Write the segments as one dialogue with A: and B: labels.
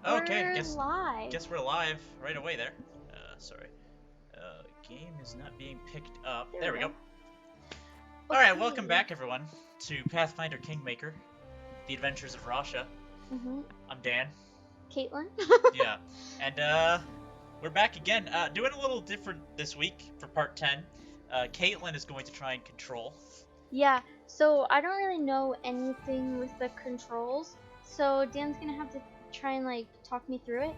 A: Okay,
B: We're live.
A: guess we're live right away there. Sorry. Game is not being picked up. There we go. Alright, welcome back everyone to Pathfinder Kingmaker, The Adventures of Rasha. I'm Dan.
B: Caitlin.
A: Yeah. And we're back again. Doing a little different this week for part 10. Caitlin is going to try and control.
B: Yeah, so I don't really know anything with the controls, so Dan's gonna have to try and like talk me through it,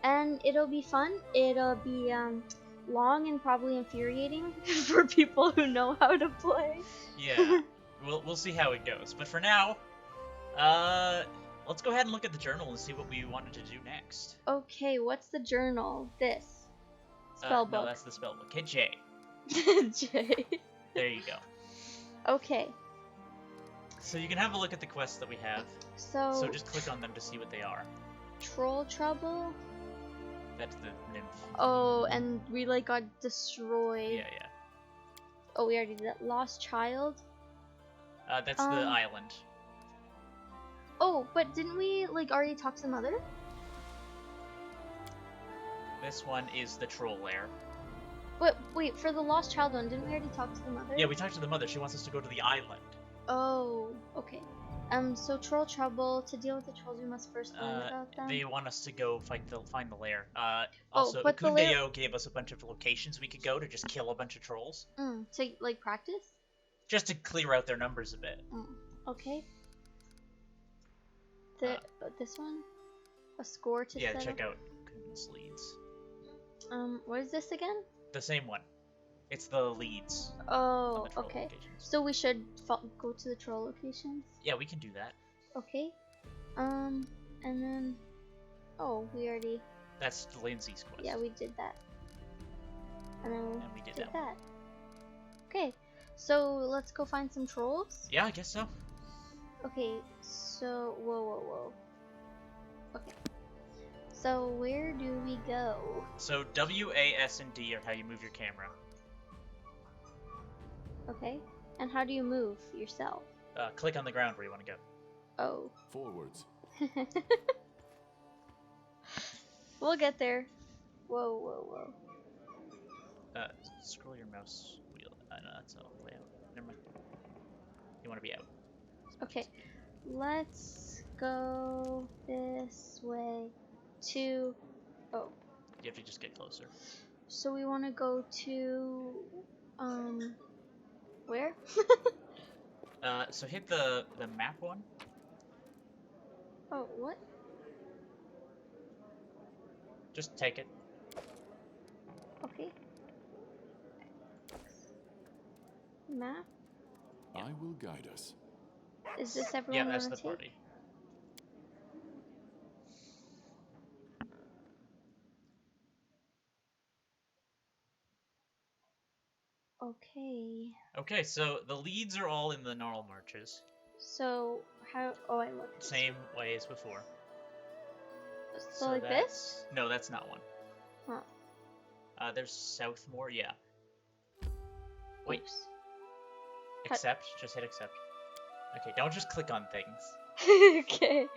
B: and it'll be fun. It'll be long and probably infuriating for people who know how to play.
A: Yeah. we'll see how it goes. But for now, let's go ahead and look at the journal and see what we wanted to do next.
B: Okay, what's the journal? This spellbook.
A: No, that's the spellbook. Hit J.
B: J.
A: There you go.
B: Okay.
A: So you can have a look at the quests that we have. So just click on them to see what they are.
B: Troll trouble.
A: That's the nymph.
B: Oh, and we like got destroyed.
A: Yeah.
B: Oh, we already did that. Lost child.
A: That's the island.
B: Oh, but didn't we like already talk to the mother?
A: This one is the troll lair.
B: But wait, for the lost child one, didn't we already talk to the mother?
A: Yeah, we talked to the mother. She wants us to go to the island.
B: Oh, okay. So troll trouble. To deal with the trolls, we must first learn about them.
A: They want us to go find the lair. Also,
B: but the lair...
A: Kundeo gave us a bunch of locations we could go to just kill a bunch of trolls.
B: To like practice?
A: Just to clear out their numbers a bit.
B: Okay. This one? A score to
A: Yeah,
B: set
A: check
B: up?
A: out Kunden's leads.
B: What is this again?
A: The same one. It's the leads.
B: Oh,
A: the troll
B: okay.
A: locations.
B: So we should go to the troll locations?
A: Yeah, we can do that.
B: Okay. And then... Oh, we already...
A: That's Lindsay's quest.
B: Yeah, we did that. And then
A: we did
B: that.
A: that.
B: Okay, so let's go find some trolls?
A: Yeah, I guess so.
B: Okay, so... Whoa. Okay. So where do we go?
A: So W, A, S, and D are how you move your camera.
B: Okay. And how do you move yourself?
A: Click on the ground where you want to go.
B: Oh.
C: Forwards.
B: We'll get there. Whoa.
A: Scroll your mouse wheel. No, that's all the way out. Never mind. You want to be out.
B: Okay. Let's go this way to... Oh.
A: You have to just get closer.
B: So we want to go to... Where?
A: So hit the map one.
B: Oh, what?
A: Just take it.
B: Okay. Map?
C: I will guide us.
B: Is this everyone
A: Yeah, that's
B: wanna
A: the
B: take?
A: party.
B: Okay.
A: Okay, so the leads are all in the gnarl marches.
B: So, how... Oh, I looked.
A: Same way as before.
B: So like this?
A: No, that's not one.
B: Huh.
A: There's Southmore, yeah. Wait.
B: Oops.
A: Accept? Just hit accept. Okay, don't just click on things.
B: Okay.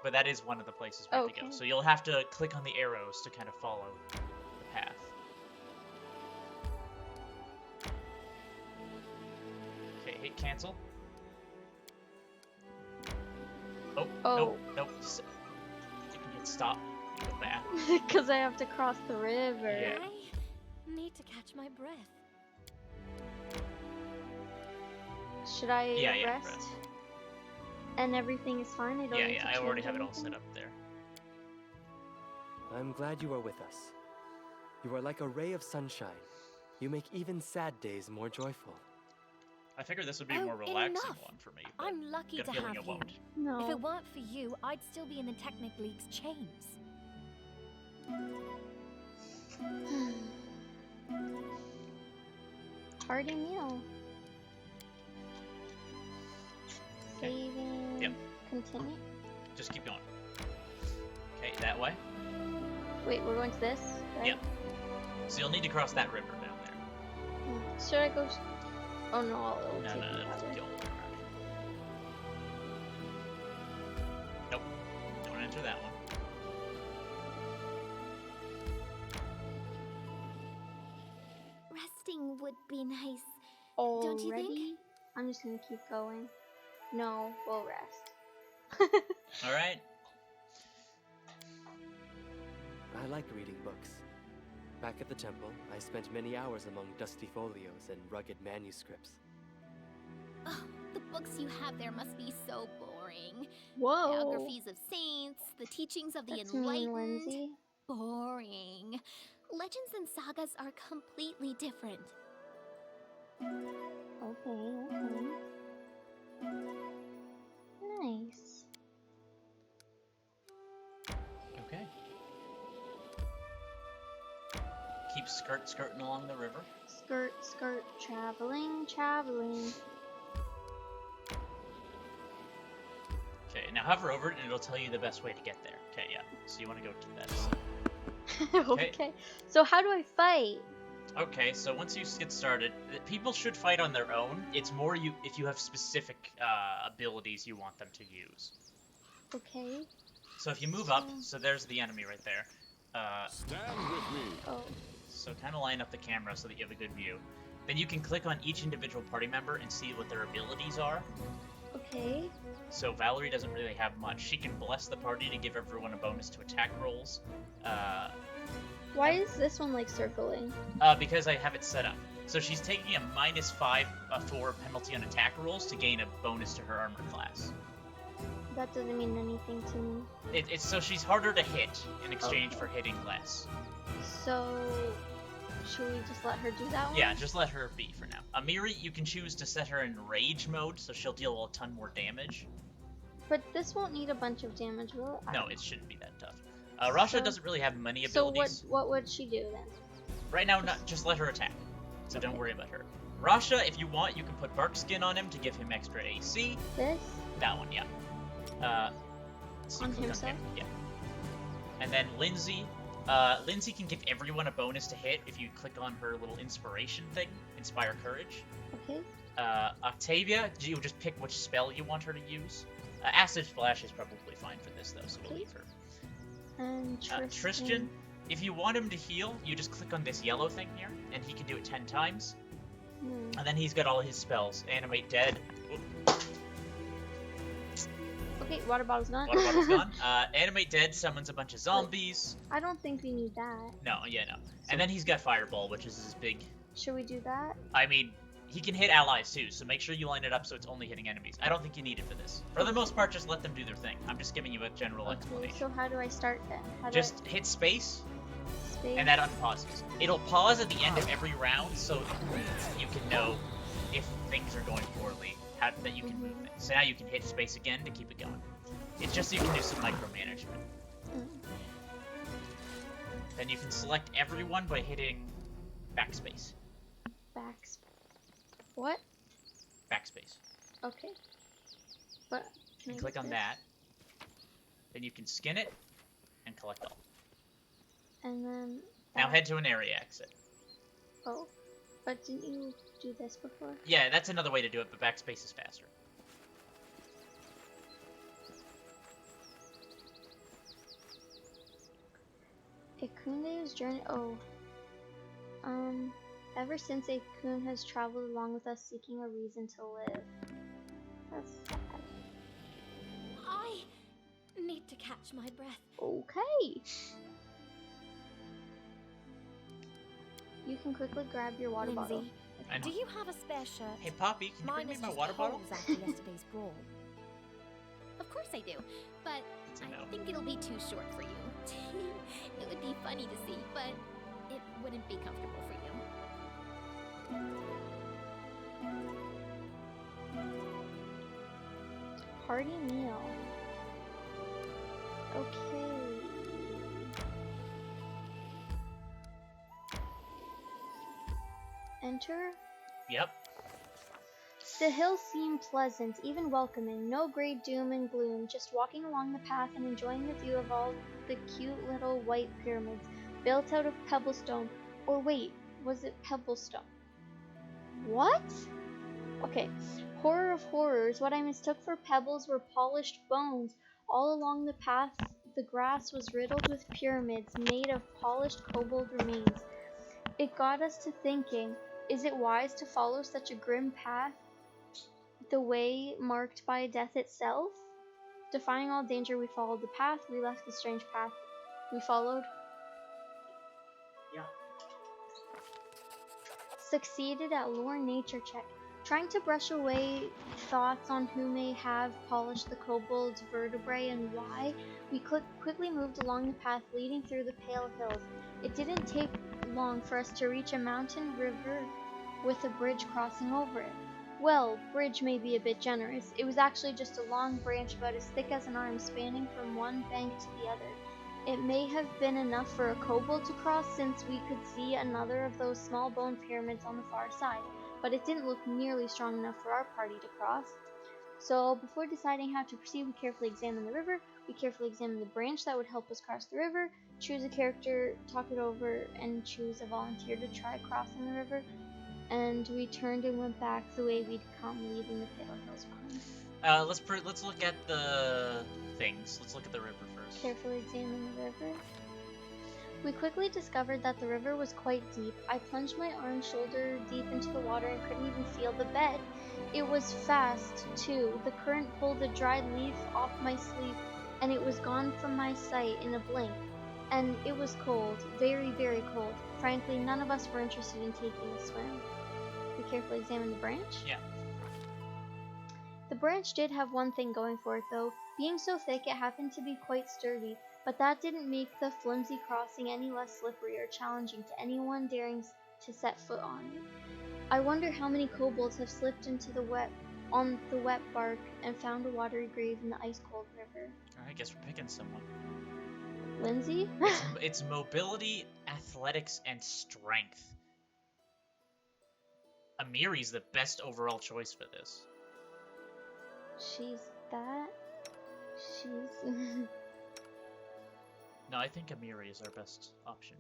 A: But that is one of the places we have to go.
B: Okay.
A: So you'll have to click on the arrows to kind of follow the path. Okay, hit cancel. Oh. Nope. You can hit stop and go back.
B: Because I have to cross the river.
A: Yeah.
D: I need to catch my breath.
B: Should I
A: rest?
B: rest? And everything is fine? I don't need to
A: I already
B: change
A: have it all
B: anything?
A: set up there.
E: I'm glad you are with us. You are like a ray of sunshine. You make even sad days more joyful.
A: I figured this would be a
D: Oh,
A: more relaxing
D: enough.
A: one for me. But
D: I'm lucky
A: got a
D: to
A: feeling
D: have
A: it
D: you.
A: won't.
B: No.
D: If it weren't for you, I'd still be in the Technic League's chains.
B: Hearty meal.
A: Okay.
B: Saving.
A: Yep.
B: Continue.
A: Just keep going. Okay, that way.
B: Wait, we're going to this? Right?
A: Yep. So you'll need to cross that river down there.
B: Should I go? Oh no, it'll
A: No,
B: take me
A: it'll
B: that
A: take
B: way.
A: you all the way around. Nope. Don't enter that one.
D: would be nice.
B: Already?
D: Don't you think?
B: I'm just gonna keep going. No, we'll rest.
A: All right.
E: I like reading books. Back at the temple, I spent many hours among dusty folios and rugged manuscripts.
D: Oh, the books you have there must be so boring.
B: Whoa.
D: Biographies of saints, the teachings of the
B: That's mean,
D: enlightened.
B: Lindsay.
D: Boring. Legends and sagas are completely different.
B: Okay. Nice.
A: Okay. Keep skirting along the river.
B: Skirt, traveling.
A: Okay, now hover over it and it'll tell you the best way to get there. Okay, yeah. So you want to go to that.
B: Okay. So how do I fight?
A: Okay, so once you get started, people should fight on their own. It's more if you have specific abilities you want them to use.
B: Okay.
A: So if you move up, so there's the enemy right there.
C: Stand with me.
B: Oh.
A: So kind of line up the camera so that you have a good view. Then you can click on each individual party member and see what their abilities are.
B: Okay.
A: So Valerie doesn't really have much. She can bless the party to give everyone a bonus to attack rolls.
B: Why is this one like circling?
A: Because I have it set up. So she's taking a -4 penalty on attack rolls to gain a bonus to her armor class.
B: That doesn't mean anything to me.
A: It's so she's harder to hit in exchange for hitting less.
B: So, should we just let her do that one?
A: Yeah, just let her be for now. Amiri, you can choose to set her in rage mode, so she'll deal a ton more damage.
B: But this won't need a bunch of damage, will it?
A: No, it shouldn't be that tough. Rasha doesn't really have many abilities.
B: So what would she do then?
A: Right now, just let her attack. So don't worry about her. Rasha, if you want, you can put Bark Skin on him to give him extra AC.
B: This?
A: That one, yeah. So
B: On
A: click
B: himself?
A: on him, yeah. And then Lindsay. Lindsay can give everyone a bonus to hit if you click on her little inspiration thing, Inspire Courage.
B: Okay.
A: Octavia, you just pick which spell you want her to use. Acid Splash is probably fine for this, though, so we'll leave her.
B: And
A: Tristan, if you want him to heal, you just click on this yellow thing here, and he can do it 10 times. And then he's got all his spells. Animate Dead.
B: Okay, water bottle's gone.
A: Water bottle's gone. Animate Dead summons a bunch of zombies.
B: I don't think we need that.
A: No. And then he's got Fireball, which is his big...
B: Should we do that?
A: I mean, he can hit allies too, so make sure you line it up so it's only hitting enemies. I don't think you need it for this. For the most part, just let them do their thing. I'm just giving you a general explanation.
B: So how do I start then?
A: Just hit space,
B: space,
A: and that unpauses. It'll pause at the end of every round, so you can know if things are going poorly, that you can move it. So now you can hit space again to keep it going. It's just so you can do some micromanagement. Then you can select everyone by hitting backspace.
B: Backspace. What?
A: Backspace.
B: Okay. But can
A: And
B: I
A: click
B: get
A: on
B: this?
A: that. Then you can skin it and collect all.
B: And then
A: Now head to an area exit.
B: Oh. But didn't you do this before?
A: Yeah, that's another way to do it, but backspace is faster.
B: A Kunde's journey. Oh. Ever since a Kun has traveled along with us seeking a reason to live. That's sad.
D: I need to catch my breath.
B: Okay. You can quickly grab your water bottle.
D: Lindsay,
A: I know.
D: do you have a spare shirt?
A: Hey, Poppy, can you
D: Mine
A: bring me
D: is
A: my
D: just
A: water bottle?
D: holes after yesterday's brawl. Of course I do, but
A: It's a no.
D: I think it'll be too short for you. It would be funny to see, but it wouldn't be comfortable for you.
B: Hearty meal. Okay. Enter.
A: Yep.
B: The hills seem pleasant, even welcoming. No great doom and gloom, just walking along the path and enjoying the view of all the cute little white pyramids built out of pebblestone. Or wait, was it pebblestone? What? Okay. Horror of horrors, what I mistook for pebbles were polished bones. All along the path, the grass was riddled with pyramids made of polished kobold remains. It got us to thinking. Is it wise to follow such a grim path, the way marked by death itself? Defying all danger, we followed the path. We left the strange path we followed.
A: Yeah.
B: Succeeded at lore nature check. Trying to brush away thoughts on who may have polished the kobold's vertebrae and why, we quickly moved along the path leading through the pale hills. It didn't take long for us to reach a mountain river with a bridge crossing over it. Well, bridge may be a bit generous. It was actually just a long branch about as thick as an arm spanning from one bank to the other. It may have been enough for a kobold to cross since we could see another of those small bone pyramids on the far side, but it didn't look nearly strong enough for our party to cross. So before deciding how to proceed, we carefully examined the river, we carefully examined the branch that would help us cross the river, choose a character, talk it over, and choose a volunteer to try crossing the river. And we turned and went back the way we'd come, leaving the pale hills behind.
A: Let's look at the things. Let's look at the river first.
B: Carefully examine the river. We quickly discovered that the river was quite deep. I plunged my arm shoulder deep into the water and couldn't even feel the bed. It was fast, too. The current pulled a dried leaf off my sleeve, and it was gone from my sight in a blink. And it was cold, very, very cold. Frankly, none of us were interested in taking a swim. We carefully examined the branch.
A: Yeah.
B: The branch did have one thing going for it, though. Being so thick, it happened to be quite sturdy, but that didn't make the flimsy crossing any less slippery or challenging to anyone daring to set foot on it. I wonder how many kobolds have slipped into the wet bark and found a watery grave in the ice-cold river.
A: I guess we're picking someone.
B: Lindsay?
A: It's mobility, athletics, and strength. Amiri's the best overall choice for this.
B: She's that? She's...
A: No, I think Amiri is our best option.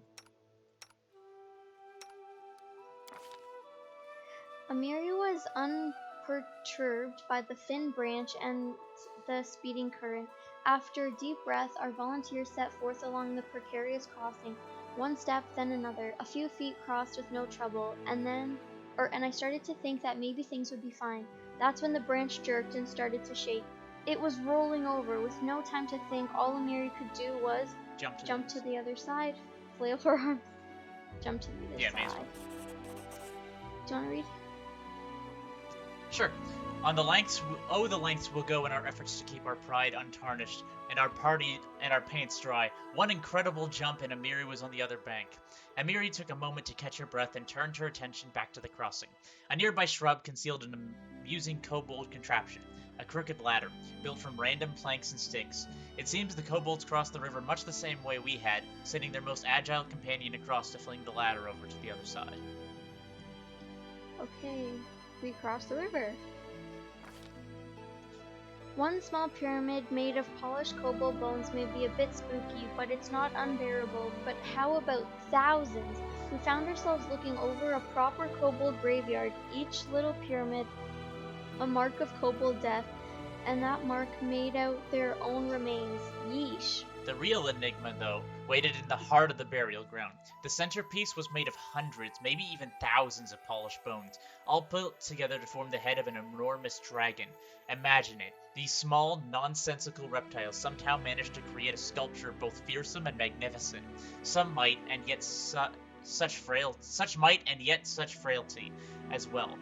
B: Amiri was unperturbed by the thin branch and the speeding current. After a deep breath, our volunteers set forth along the precarious crossing. One step, then another. A few feet crossed with no trouble, and I started to think that maybe things would be fine. That's when the branch jerked and started to shake. It was rolling over. With no time to think, all Amiri could do was jump to the other side, flail her arms, jump to the other side. Do you want to read?
A: Sure. On the lengths we'll go in our efforts to keep our pride untarnished and our paints dry. One incredible jump and Amiri was on the other bank. Amiri took a moment to catch her breath and turned her attention back to the crossing. A nearby shrub concealed an amusing kobold contraption, a crooked ladder, built from random planks and sticks. It seems the kobolds crossed the river much the same way we had, sending their most agile companion across to fling the ladder over to the other side.
B: Okay, we crossed the river. One small pyramid made of polished kobold bones may be a bit spooky, but it's not unbearable. But how about thousands? We found ourselves looking over a proper kobold graveyard, each little pyramid a mark of kobold death, and that mark made out their own remains. Yeesh.
A: The real enigma, though, waited in the heart of the burial ground. The centerpiece was made of hundreds, maybe even thousands of polished bones, all put together to form the head of an enormous dragon. Imagine it. These small, nonsensical reptiles somehow managed to create a sculpture both fearsome and magnificent. Some might, and yet such frailty as well.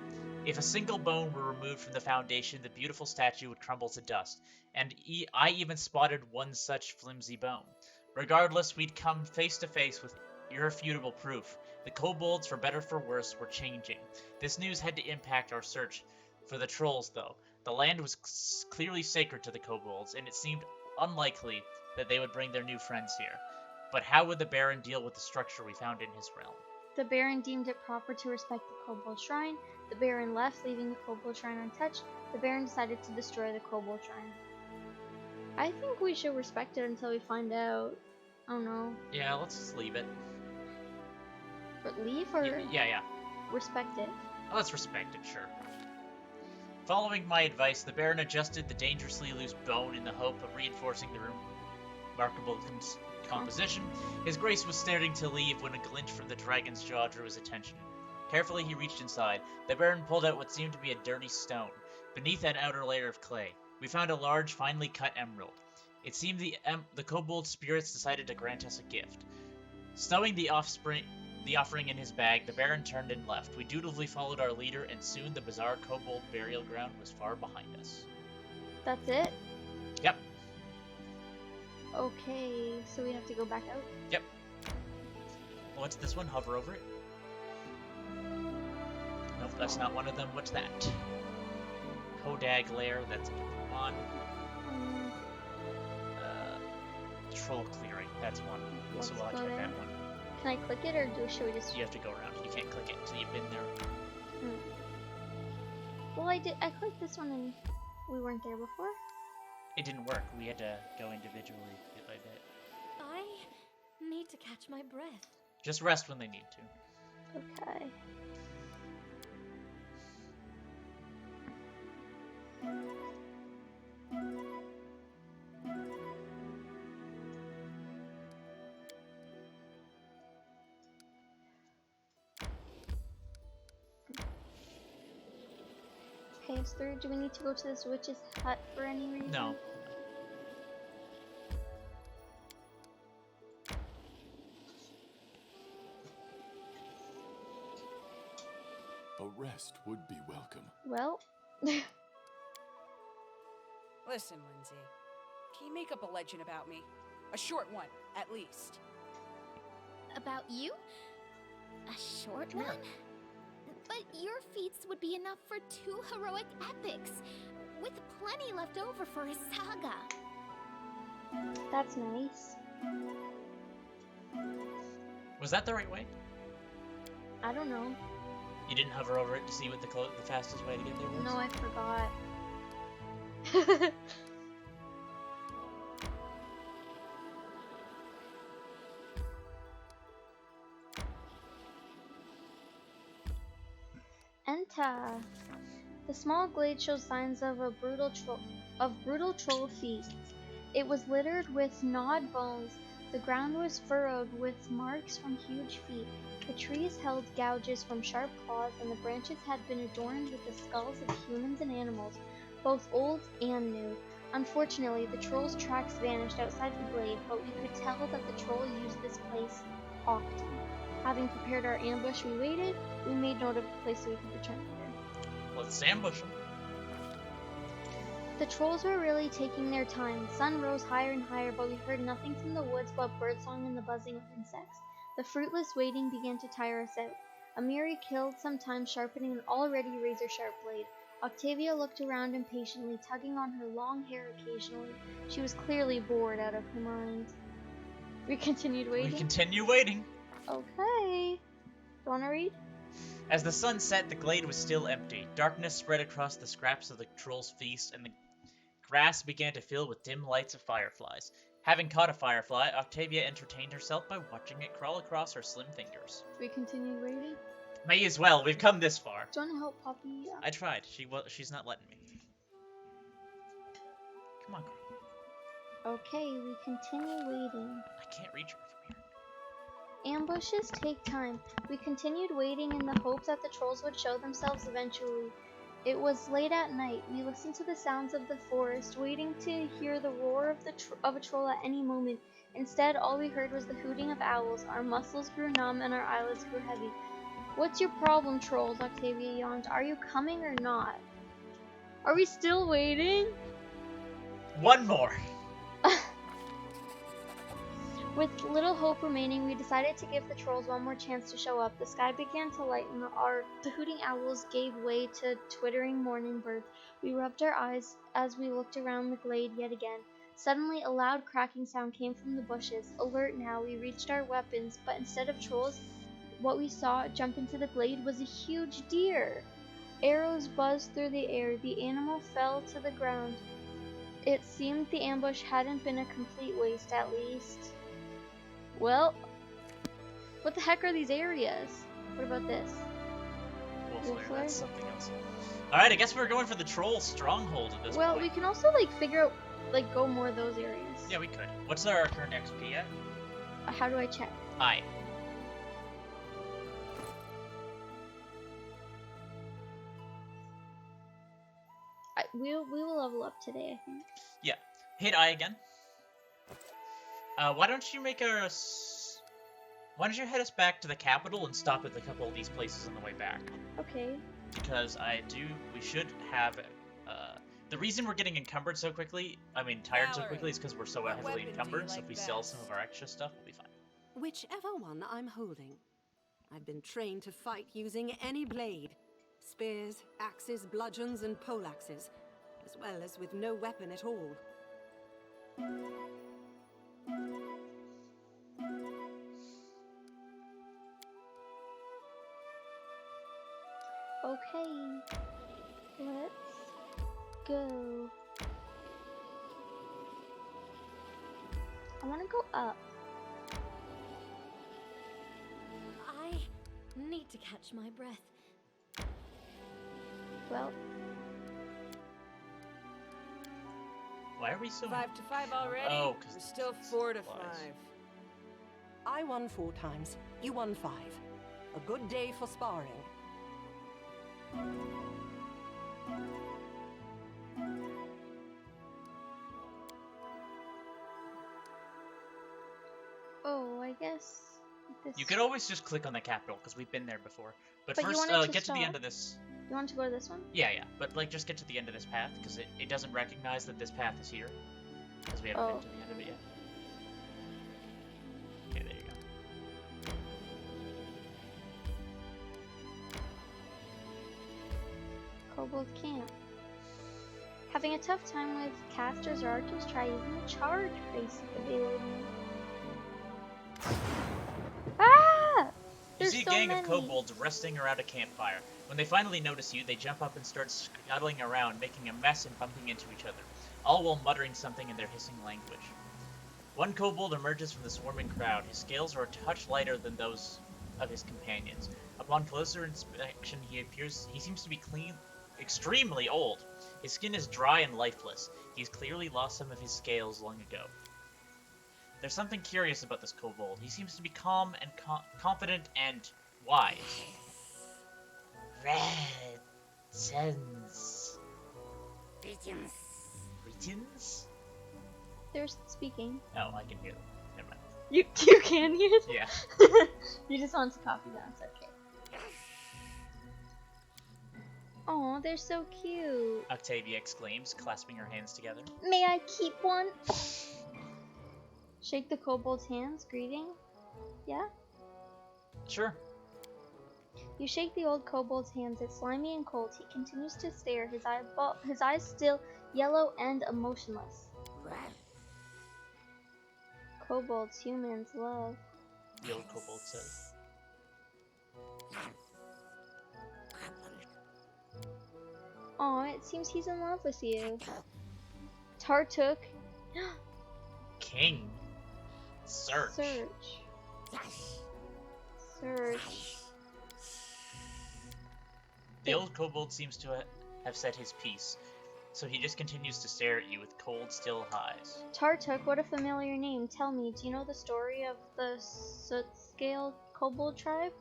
A: If a single bone were removed from the foundation, the beautiful statue would crumble to dust, and I even spotted one such flimsy bone. Regardless, we'd come face to face with irrefutable proof. The kobolds, for better for worse, were changing. This news had to impact our search for the trolls, though. The land was clearly sacred to the kobolds, and it seemed unlikely that they would bring their new friends here. But how would the Baron deal with the structure we found in his realm?
B: The Baron deemed it proper to respect the kobold shrine. The Baron left, leaving the kobold shrine untouched. The Baron decided to destroy the kobold shrine. I think we should respect it until we find out. Oh no.
A: Yeah, let's just leave it.
B: But leave or
A: Yeah.
B: respect it?
A: Let's respect it, sure. Following my advice, the Baron adjusted the dangerously loose bone in the hope of reinforcing the remarkable composition. His Grace was starting to leave when a glint from the dragon's jaw drew his attention. Carefully, he reached inside. The Baron pulled out what seemed to be a dirty stone. Beneath an outer layer of clay, we found a large, finely cut emerald. It seemed the kobold spirits decided to grant us a gift. Stowing the offering in his bag, the Baron turned and left. We dutifully followed our leader, and soon the bizarre kobold burial ground was far behind us.
B: That's it?
A: Yep.
B: Okay, so we have to go back out?
A: Yep. What's this one? Hover over it? Nope, that's not one of them. What's that? Kodag Lair, that's a different one. Troll Clearing, that's one. So we'll have to check that one.
B: Can I click it, or should we just...
A: You have to go around. You can't click it until you've been there.
B: Well, I clicked this one and we weren't there before.
A: It didn't work. We had to go individually bit by bit.
D: I need to catch my breath.
A: Just rest when they need to.
B: Okay. Okay, so do we need to go to this witch's hut for any reason?
A: No.
C: A rest would be welcome.
B: Well...
F: Listen, Lindsay. Can you make up a legend about me? A short one, at least.
D: About you? A short
A: Come here.
D: one? But your feats would be enough for 2 heroic epics, with plenty left over for a saga.
B: That's nice.
A: Was that the right way?
B: I don't know.
A: You didn't hover over it to see what the fastest way to get there was?
B: No, I forgot. Enter. The small glade shows signs of a brutal troll feasts. It was littered with gnawed bones. The ground was furrowed with marks from huge feet. The trees held gouges from sharp claws, and the branches had been adorned with the skulls of humans and animals, both old and new. Unfortunately, the troll's tracks vanished outside the glade, but we could tell that the troll used this place often. Having prepared our ambush, we waited. We made note of the place so we could return later.
A: Let's ambush them.
B: The trolls were really taking their time. The sun rose higher and higher, but we heard nothing from the woods but birdsong and the buzzing of insects. The fruitless waiting began to tire us out. Amiri killed some time sharpening an already razor-sharp blade. Octavia looked around impatiently, tugging on her long hair occasionally. She was clearly bored out of her mind. We continued waiting.
A: We continue waiting.
B: Okay. You wanna read?
A: As the sun set, the glade was still empty. Darkness spread across the scraps of the troll's feast, and the grass began to fill with dim lights of fireflies. Having caught a firefly, Octavia entertained herself by watching it crawl across her slim fingers.
B: We continued waiting.
A: May as well. We've come this far.
B: Do you wanna help Poppy?
A: I tried. She's not letting me. Come on.
B: Okay, we continue waiting.
A: I can't reach her from here.
B: Ambushes take time. We continued waiting in the hope that the trolls would show themselves eventually. It was late at night. We listened to the sounds of the forest, waiting to hear the roar of a troll at any moment. Instead, all we heard was the hooting of owls. Our muscles grew numb and our eyelids grew heavy. What's your problem, trolls? Octavia yawned. Are you coming or not? Are we still waiting?
A: One more.
B: With little hope remaining, we decided to give the trolls one more chance to show up. The sky began to lighten. The hooting owls gave way to twittering morning birds. We rubbed our eyes as we looked around the glade yet again. Suddenly, a loud cracking sound came from the bushes. Alert now, we reached our weapons, but instead of trolls, what we saw jump into the glade was a huge deer. Arrows buzzed through the air. The animal fell to the ground. It seemed the ambush hadn't been a complete waste, at least. Well, what the heck are these areas? What about this?
A: Wolf Lair, that's something else. Alright, I guess we're going for the troll stronghold at this point.
B: Well, we can also, figure out, go more of those areas.
A: Yeah, we could. What's our current XP at?
B: How do I check?
A: I.
B: we will level up today, I think.
A: Yeah. Hit I again. Why don't you why don't you head us back to the capital and stop at a couple of these places on the way back?
B: Okay.
A: Because we should have, the reason we're getting encumbered so quickly, tired so quickly, is because we're so
F: what
A: heavily
F: weapon do
A: encumbered,
F: you
A: so
F: like
A: if we sell
F: best?
A: some of our extra stuff, we'll be fine.
G: Whichever one I'm holding. I've been trained to fight using any blade. Spears, axes, bludgeons, and poleaxes, as well as with no weapon at all.
B: Okay. Let's go. I want to go up.
H: I need to catch my breath.
B: Well,
A: Why are we so...
F: 5 to 5 already?
A: Oh, 'cause
F: we're still 4 to 5.
A: supplies.
G: I won 4 times. You won 5. A good day for sparring.
B: oh, I guess this.
A: You could always just click on the capital, because we've been there before. But
B: But you
A: first,
B: wanted to
A: get to the
B: stop.
A: end of this...
B: You want to go to this one?
A: Yeah, but, just get to the end of this path, because it doesn't recognize that this path is here. Because we haven't
B: Oh.
A: been to the end of it yet. Okay, there you go.
B: Kobold Camp. Having a tough time with casters or archers? Try using the charge face ability. Ah!
A: You
B: There's
A: see a
B: so
A: gang
B: many.
A: of kobolds resting around a campfire. When they finally notice you, they jump up and start scuttling around, making a mess and bumping into each other, all while muttering something in their hissing language. One kobold emerges from the swarming crowd. His scales are a touch lighter than those of his companions. Upon closer inspection, he seems to be extremely old. His skin is dry and lifeless. He's clearly lost some of his scales long ago. There's something curious about this kobold. He seems to be calm and confident and wise. Greetings?
B: They're speaking.
A: Oh, I can hear them. Never mind.
B: You can hear them?
A: Yeah.
B: You just want to copy that. It's okay. Oh, they're so cute.
A: Octavia exclaims, clasping her hands together.
B: May I keep one? Shake the kobold's hands, greeting. Yeah?
A: Sure.
B: You shake the old kobold's hands. It's slimy and cold. He continues to stare, his eyes still yellow and emotionless. Kobolds, humans, love.
A: The old kobold says.
B: Aw, it seems he's in love with you. Tartuk.
A: King. Search.
B: Search.
A: The old kobold seems to have said his piece, so he just continues to stare at you with cold, still eyes.
B: Tartuk, what a familiar name. Tell me, do you know the story of the Soot-Scale kobold tribe?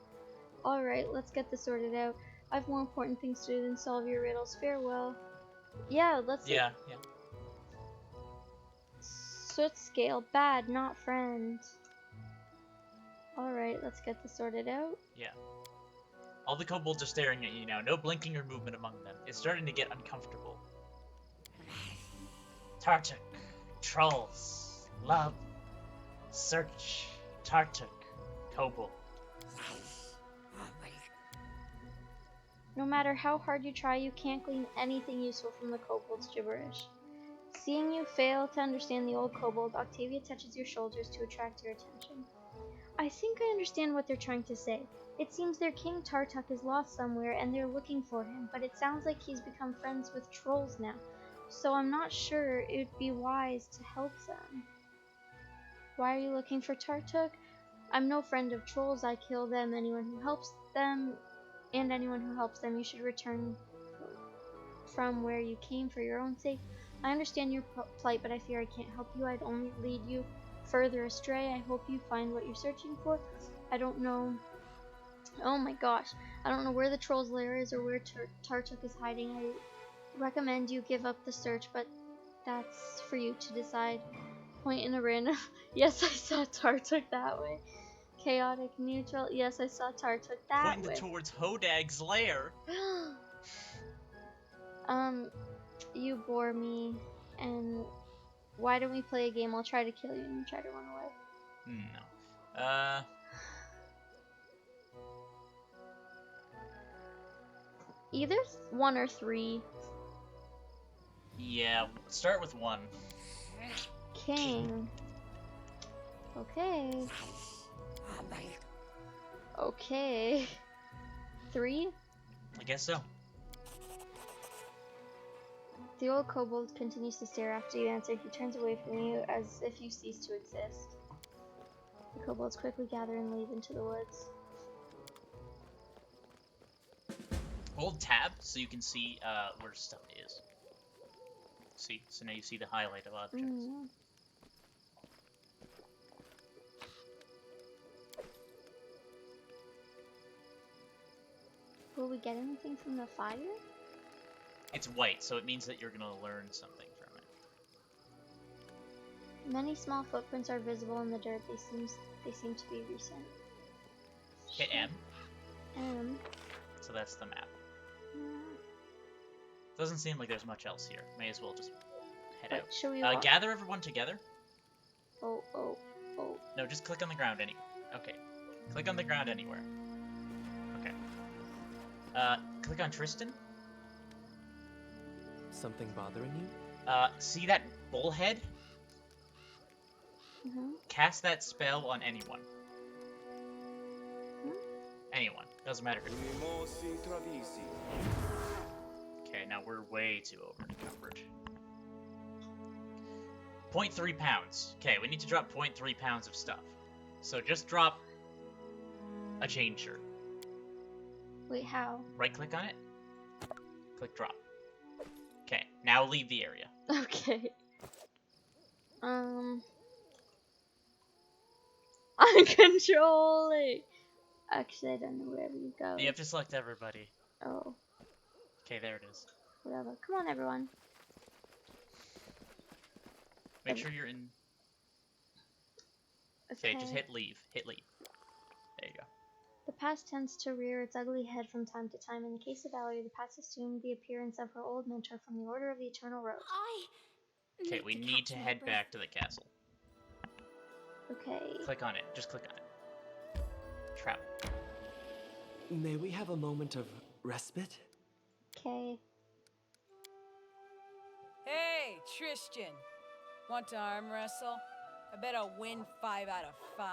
B: Alright, let's get this sorted out. I've more important things to do than solve your riddles. Farewell. Yeah, let's...
A: Yeah.
B: Soot-Scale, bad, not friend. Alright, let's get this sorted out.
A: Yeah. All the kobolds are staring at you now, no blinking or movement among them. It's starting to get uncomfortable. Tartuk. Trolls. Love. Search. Tartuk. Kobold.
B: No matter how hard you try, you can't glean anything useful from the kobold's gibberish. Seeing you fail to understand the old kobold, Octavia touches your shoulders to attract your attention. I think I understand what they're trying to say. It seems their king Tartuk is lost somewhere and they're looking for him, but it sounds like he's become friends with trolls now, so I'm not sure it'd be wise to help them. Why are you looking for Tartuk? I'm no friend of trolls. I kill them. Anyone who helps them, and anyone who helps them, you should return from where you came for your own sake. I understand your plight, but I fear I can't help you. I'd only lead you further astray. I hope you find what you're searching for. I don't know. Oh my gosh. I don't know where the troll's lair is or where Tartuk is hiding. recommend you give up the search, but that's for you to decide. Point in a random. Yes, I saw Tartuk that way. Chaotic neutral. Yes, I saw Tartuk that
A: Pointed
B: way.
A: towards Hodag's lair.
B: You bore me, and why don't we play a game? I'll try to kill you and you try to run away.
A: No.
B: Either 1 or 3.
A: Yeah, start with 1.
B: King. Okay. Okay. 3?
A: I guess so.
B: The old kobold continues to stare after you answer. He turns away from you as if you cease to exist. The kobolds quickly gather and leave into the woods.
A: Hold tab so you can see where stuff is. See, so now you see the highlight of objects.
B: Will we get anything from the fire?
A: It's white, so it means that you're gonna learn something from it.
B: Many small footprints are visible in the dirt. They seem to be recent.
A: Hit M.
B: M.
A: So that's the map. Doesn't seem like there's much else here. May as well just head out.
B: Should we
A: gather everyone together.
B: Oh.
A: No, just click on the ground anywhere. Okay. Click on the ground anywhere. Okay. Click on Tristan.
E: Something bothering you?
A: See that bullhead?
B: Mm-hmm.
A: Cast that spell on anyone. Anyone. Doesn't matter who. Okay, now we're way too over encumbered. 0.3 pounds. Okay, we need to drop 0.3 pounds of stuff. So just drop a chain shirt.
B: Wait, how?
A: Right click on it. Click drop. Okay, now leave the area.
B: Okay. Uncontrolling. Actually, I don't know where we go.
A: You have to select everybody.
B: Oh.
A: Okay, there it is.
B: Whatever. Come on, everyone.
A: Make sure you're in. Okay, just hit leave. Hit leave. There you go.
B: The past tends to rear its ugly head from time to time. In the case of Valerie, the past assumed the appearance of her old mentor from the Order of the Eternal Rose.
A: Okay, we need to head back to the castle.
B: Okay.
A: Click on it. Just click on it. Travel.
E: May we have a moment of respite?
B: Okay.
F: Hey, Tristan. Want to arm wrestle? I bet I'll win 5 out of 5.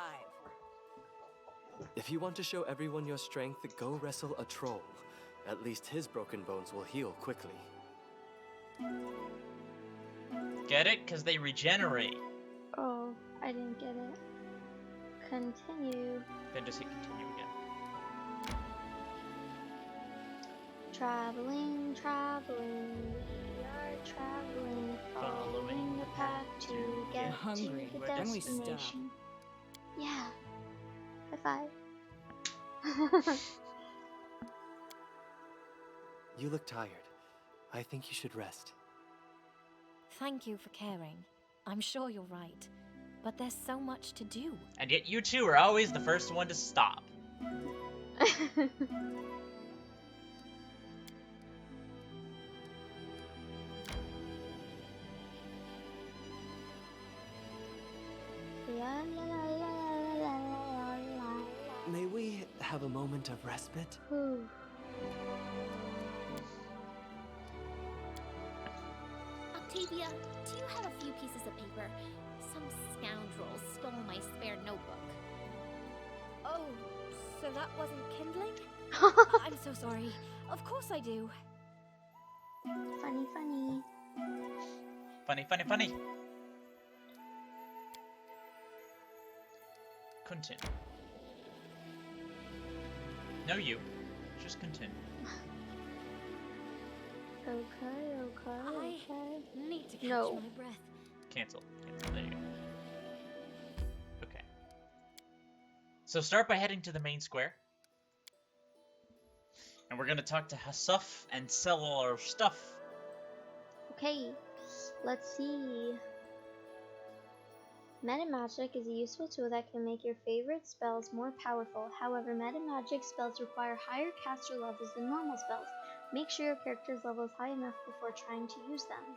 E: If you want to show everyone your strength, go wrestle a troll. At least his broken bones will heal quickly.
A: Get it? Because they regenerate.
B: Oh, I didn't get it. Continue.
A: Then just hit continue again.
B: Traveling, we are traveling, following the path to get
F: hungry.
B: to the
F: When we stop?
B: destination. Yeah. High five.
E: You look tired. I think you should rest.
H: Thank you for caring. I'm sure you're right. But there's so much to do.
A: And yet you two are always the first one to stop.
E: May we have a moment of respite?
D: Octavia, do you have a few pieces of paper? Some scoundrel stole my spare notebook.
H: Oh, so that wasn't kindling? I'm so sorry. Of course I do.
B: Funny, funny.
A: Funny, funny, funny. Continue. No, you. Just continue.
B: Okay.
H: I need to catch
B: No.
H: my breath.
A: Cancel. Cancel. There you go. Okay. So start by heading to the main square. And we're gonna talk to Hasuf and sell all our stuff.
B: Okay, let's see. Meta magic is a useful tool that can make your favorite spells more powerful. However, meta magic spells require higher caster levels than normal spells. Make sure your character's level is high enough before trying to use them.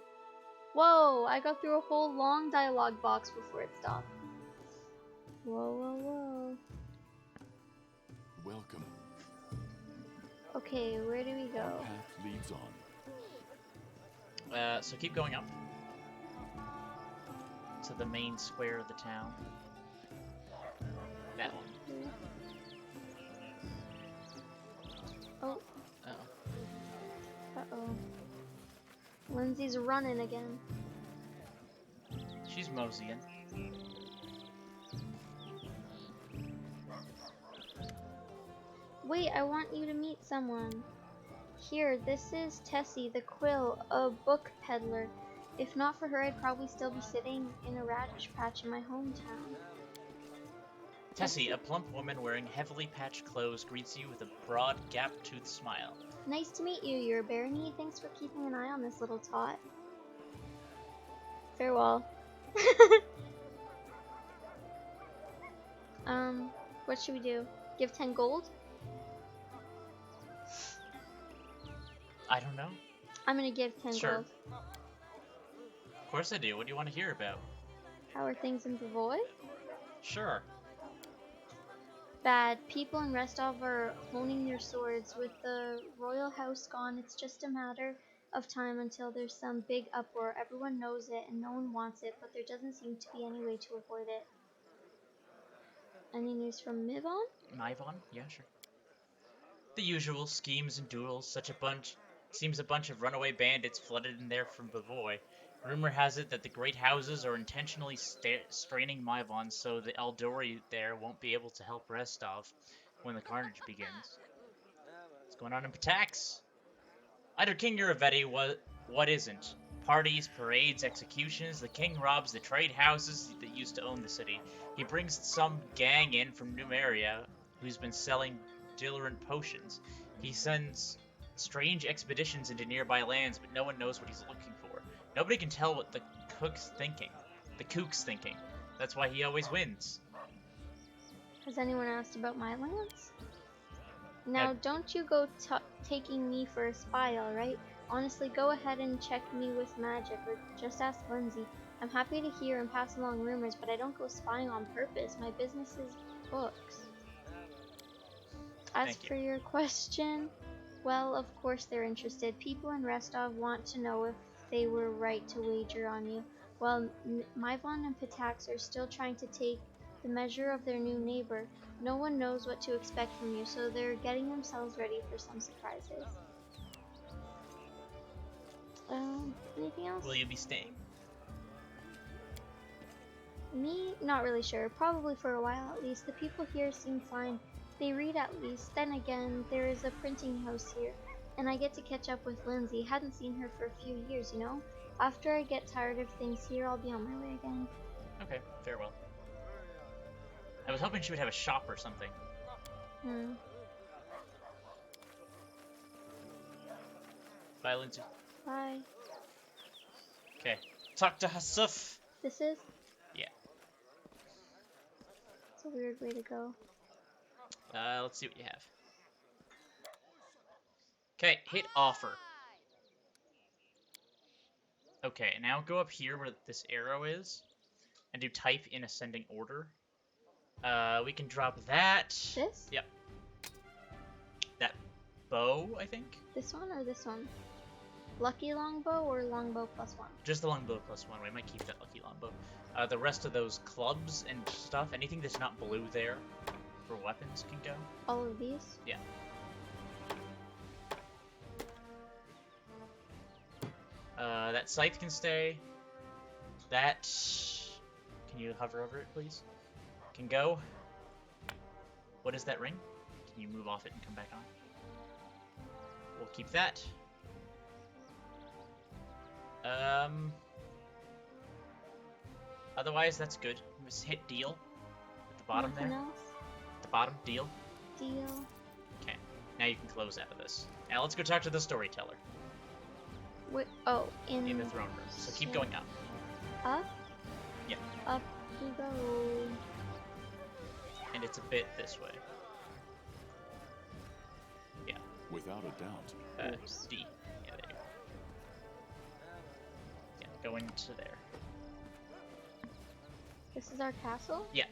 B: Whoa, I got through a whole long dialogue box before it stopped. Whoa, whoa, whoa.
C: Welcome.
B: Okay, where do we
C: Our
B: go?
C: path leads on.
A: So keep going up to the main square of the town. That one.
B: Oh,
A: Uh-oh.
B: uh-oh. Lindsay's running again.
A: She's moseying.
B: Wait, I want you to meet someone. Here, this is Tessie the Quill, a book peddler. If not for her, I'd probably still be sitting in a radish patch in my hometown.
A: Tessie, a plump woman wearing heavily patched clothes, greets you with a broad, gap-toothed smile.
B: Nice to meet you, you're a Barony. Thanks for keeping an eye on this little tot. Farewell. What should we do? Give 10 gold?
A: I don't know.
B: I'm gonna give 10
A: Sure.
B: gold.
A: Of course I do. What do you want to hear about?
B: How are things in Bavoy?
A: Sure.
B: Bad. People in Restov are honing their swords. With the royal house gone, it's just a matter of time until there's some big uproar. Everyone knows it and no one wants it, but there doesn't seem to be any way to avoid it. Any news from Mivon?
A: Mivon? Yeah, sure. The usual schemes and duels. Seems a bunch of runaway bandits flooded in there from Bavoy. Rumor has it that the great houses are intentionally straining Mivon so the Eldori there won't be able to help Restov when the carnage begins. What's going on in Patax? Either King Uravetti, what isn't? Parties, parades, executions. The king robs the trade houses that used to own the city. He brings some gang in from Numeria who's been selling dilurant potions. He sends strange expeditions into nearby lands, but no one knows what he's looking for. Nobody can tell what the kook's thinking. That's why he always wins.
B: Has anyone asked about my lands? Now, don't you go taking me for a spy, alright? Honestly, go ahead and check me with magic, or just ask Lindsay. I'm happy to hear and pass along rumors, but I don't go spying on purpose. My business is books. As for your question, well, of course they're interested. People in Restov want to know if they were right to wager on you. While Mivon and Patax are still trying to take the measure of their new neighbor, no one knows what to expect from you, so they're getting themselves ready for some surprises. Anything else?
A: Will you be staying?
B: Me? Not really sure. Probably for a while at least. The people here seem fine. They read at least. Then again, there is a printing house here, and I get to catch up with Lindsay. Hadn't seen her for a few years, you know? After I get tired of things here, I'll be on my way again.
A: Okay, farewell. I was hoping she would have a shop or something. Bye, Lindsay.
B: Bye.
A: Okay. Talk to Hasuf.
B: This is?
A: Yeah.
B: It's a weird way to go.
A: Let's see what you have. Okay, hit offer. Okay, now go up here where this arrow is, and do type in ascending order. We can drop that.
B: This?
A: Yep. That bow, I think?
B: This one or this one? Lucky longbow or longbow +1?
A: Just the longbow +1. We might keep that lucky longbow. The rest of those clubs and stuff, anything that's not blue there for weapons can go.
B: All of these?
A: Yeah. That scythe can stay. That... Can you hover over it, please? Can go. What is that ring? Can you move off it and come back on? We'll keep that. Otherwise, that's good. Just hit deal at the bottom
B: Nothing
A: there.
B: else?
A: At the bottom, deal.
B: Deal.
A: Okay, now you can close out of this. Now let's go talk to the storyteller.
B: Wait, oh,
A: in the throne room. So keep going up.
B: Up?
A: Yeah.
B: Up we go.
A: And it's a bit this way. Yeah.
C: Without a doubt.
A: D. Yeah, there you go. Yeah, go into there.
B: This is our castle?
A: Yeah.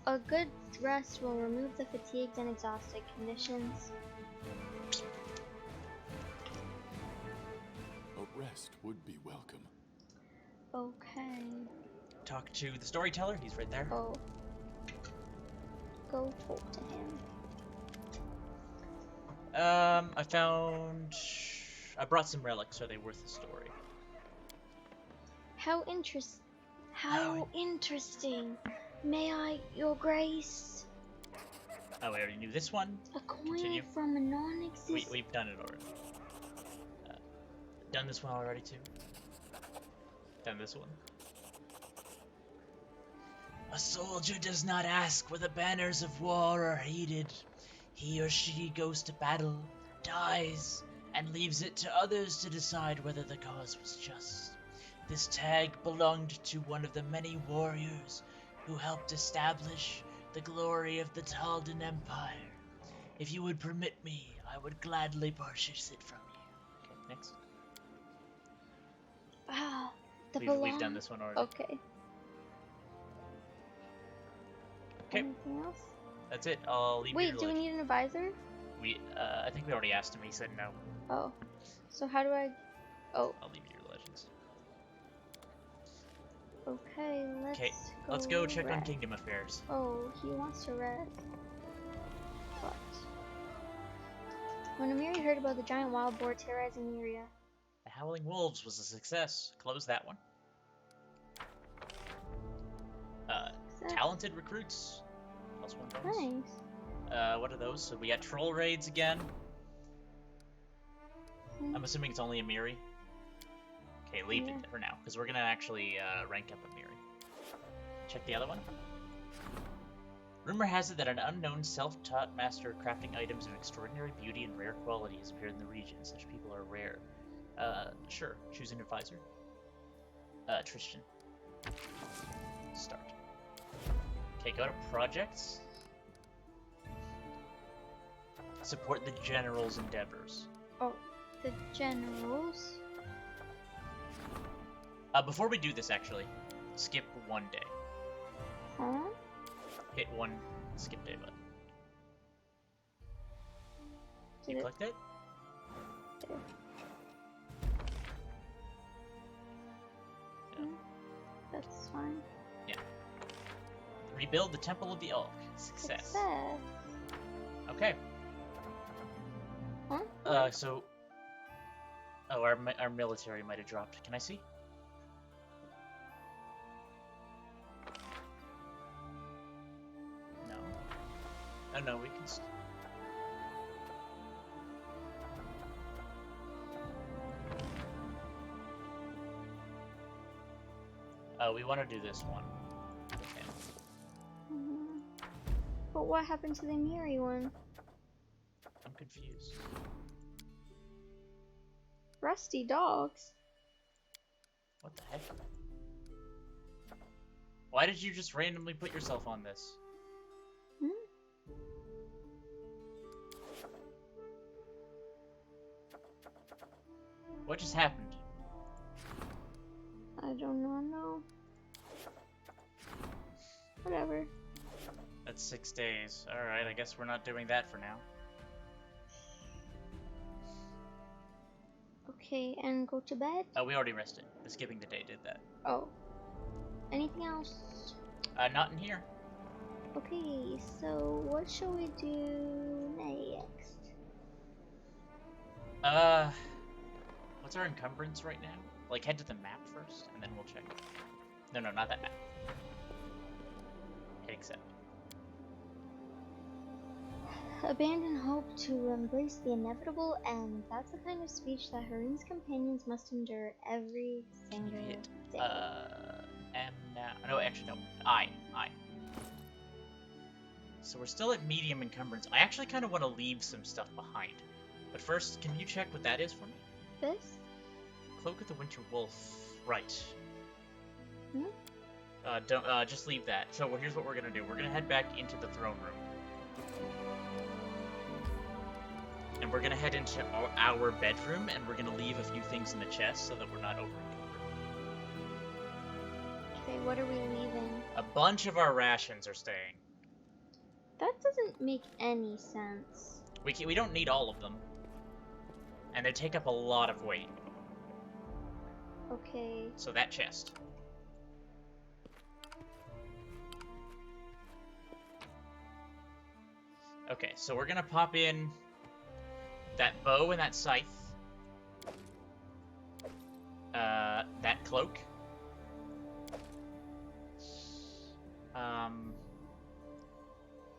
B: A good rest will remove the fatigued and exhausted conditions.
C: A rest would be welcome.
B: Okay.
A: Talk to the storyteller. He's right there.
B: Oh. Go talk to him.
A: I brought some relics. Are they worth the story?
B: How interesting. May I, your grace?
A: Oh, we already knew this one.
B: A coin
A: Continue.
B: from a non-existent...
A: We've done it already. Done this one already too. Done this one. A soldier does not ask whether banners of war are heeded. He or she goes to battle, dies, and leaves it to others to decide whether the cause was just. This tag belonged to one of the many warriors who helped establish the glory of the Taldan Empire. If you would permit me, I would gladly purchase it from you. Okay, next.
B: Ah,
A: We've done this one already.
B: Okay.
A: Okay.
B: Anything else?
A: That's it. I'll leave you
B: Wait,
A: your
B: do we
A: legend.
B: need an advisor?
A: I think we already asked him. He said no.
B: Oh. So how do I... Oh.
A: I'll leave you your legends.
B: Okay,
A: Let's go check on
B: rest.
A: Kingdom Affairs.
B: Oh, he wants to rest. But... When Amiri heard about the giant wild boar terrorizing the area...
A: The Howling Wolves was a success. Close that one. Talented recruits. Plus one bonus.
B: Nice.
A: What are those? So we got troll raids again. I'm assuming it's only Amiri. Okay, leave it for now, because we're gonna actually rank up Amiri. Check the other one. Rumor has it that an unknown self-taught master of crafting items of extraordinary beauty and rare quality has appeared in the region. Such people are rare. Sure. Choose an advisor. Tristan. Start. Okay, go to projects. Support the general's endeavors.
B: Oh, the generals.
A: Before we do this, actually, skip one day.
B: Huh?
A: Hit one skip day button. You clicked it?
B: Yeah. That's fine.
A: Yeah. Rebuild the Temple of the Elk. Success. Okay.
B: Huh?
A: So... Oh, our military might have dropped. Can I see? No. Oh, no, we can... we want to do this one. Okay.
B: But what happened to the Miri one?
A: I'm confused.
B: Rusty dogs?
A: What the heck? Why did you just randomly put yourself on this? What just happened?
B: I don't know. Whatever.
A: That's 6 days. Alright, I guess we're not doing that for now.
B: Okay, and go to bed?
A: Oh, we already rested. The skipping the day did that.
B: Oh. Anything else?
A: Not in here.
B: Okay, so what shall we do next?
A: What's our encumbrance right now? Like, head to the map first, and then we'll check. No, not that map. Hit accept.
B: Abandon hope to embrace the inevitable, and that's the kind of speech that Haroon's companions must endure every single day.
A: M now. No, actually, no. I. So we're still at medium encumbrance. I actually kind of want to leave some stuff behind. But first, can you check what that is for me?
B: This?
A: Cloak of the Winter Wolf. Right.
B: Hmm?
A: Don't, just leave that. So here's what we're gonna do. We're gonna head back into the throne room. And we're gonna head into our bedroom, and we're gonna leave a few things in the chest so that we're not over encumbered.
B: Okay, what are we leaving?
A: A bunch of our rations are staying.
B: That doesn't make any sense.
A: We don't need all of them. And they take up a lot of weight.
B: Okay.
A: So that chest. Okay, so we're gonna pop in that bow and that scythe. That cloak.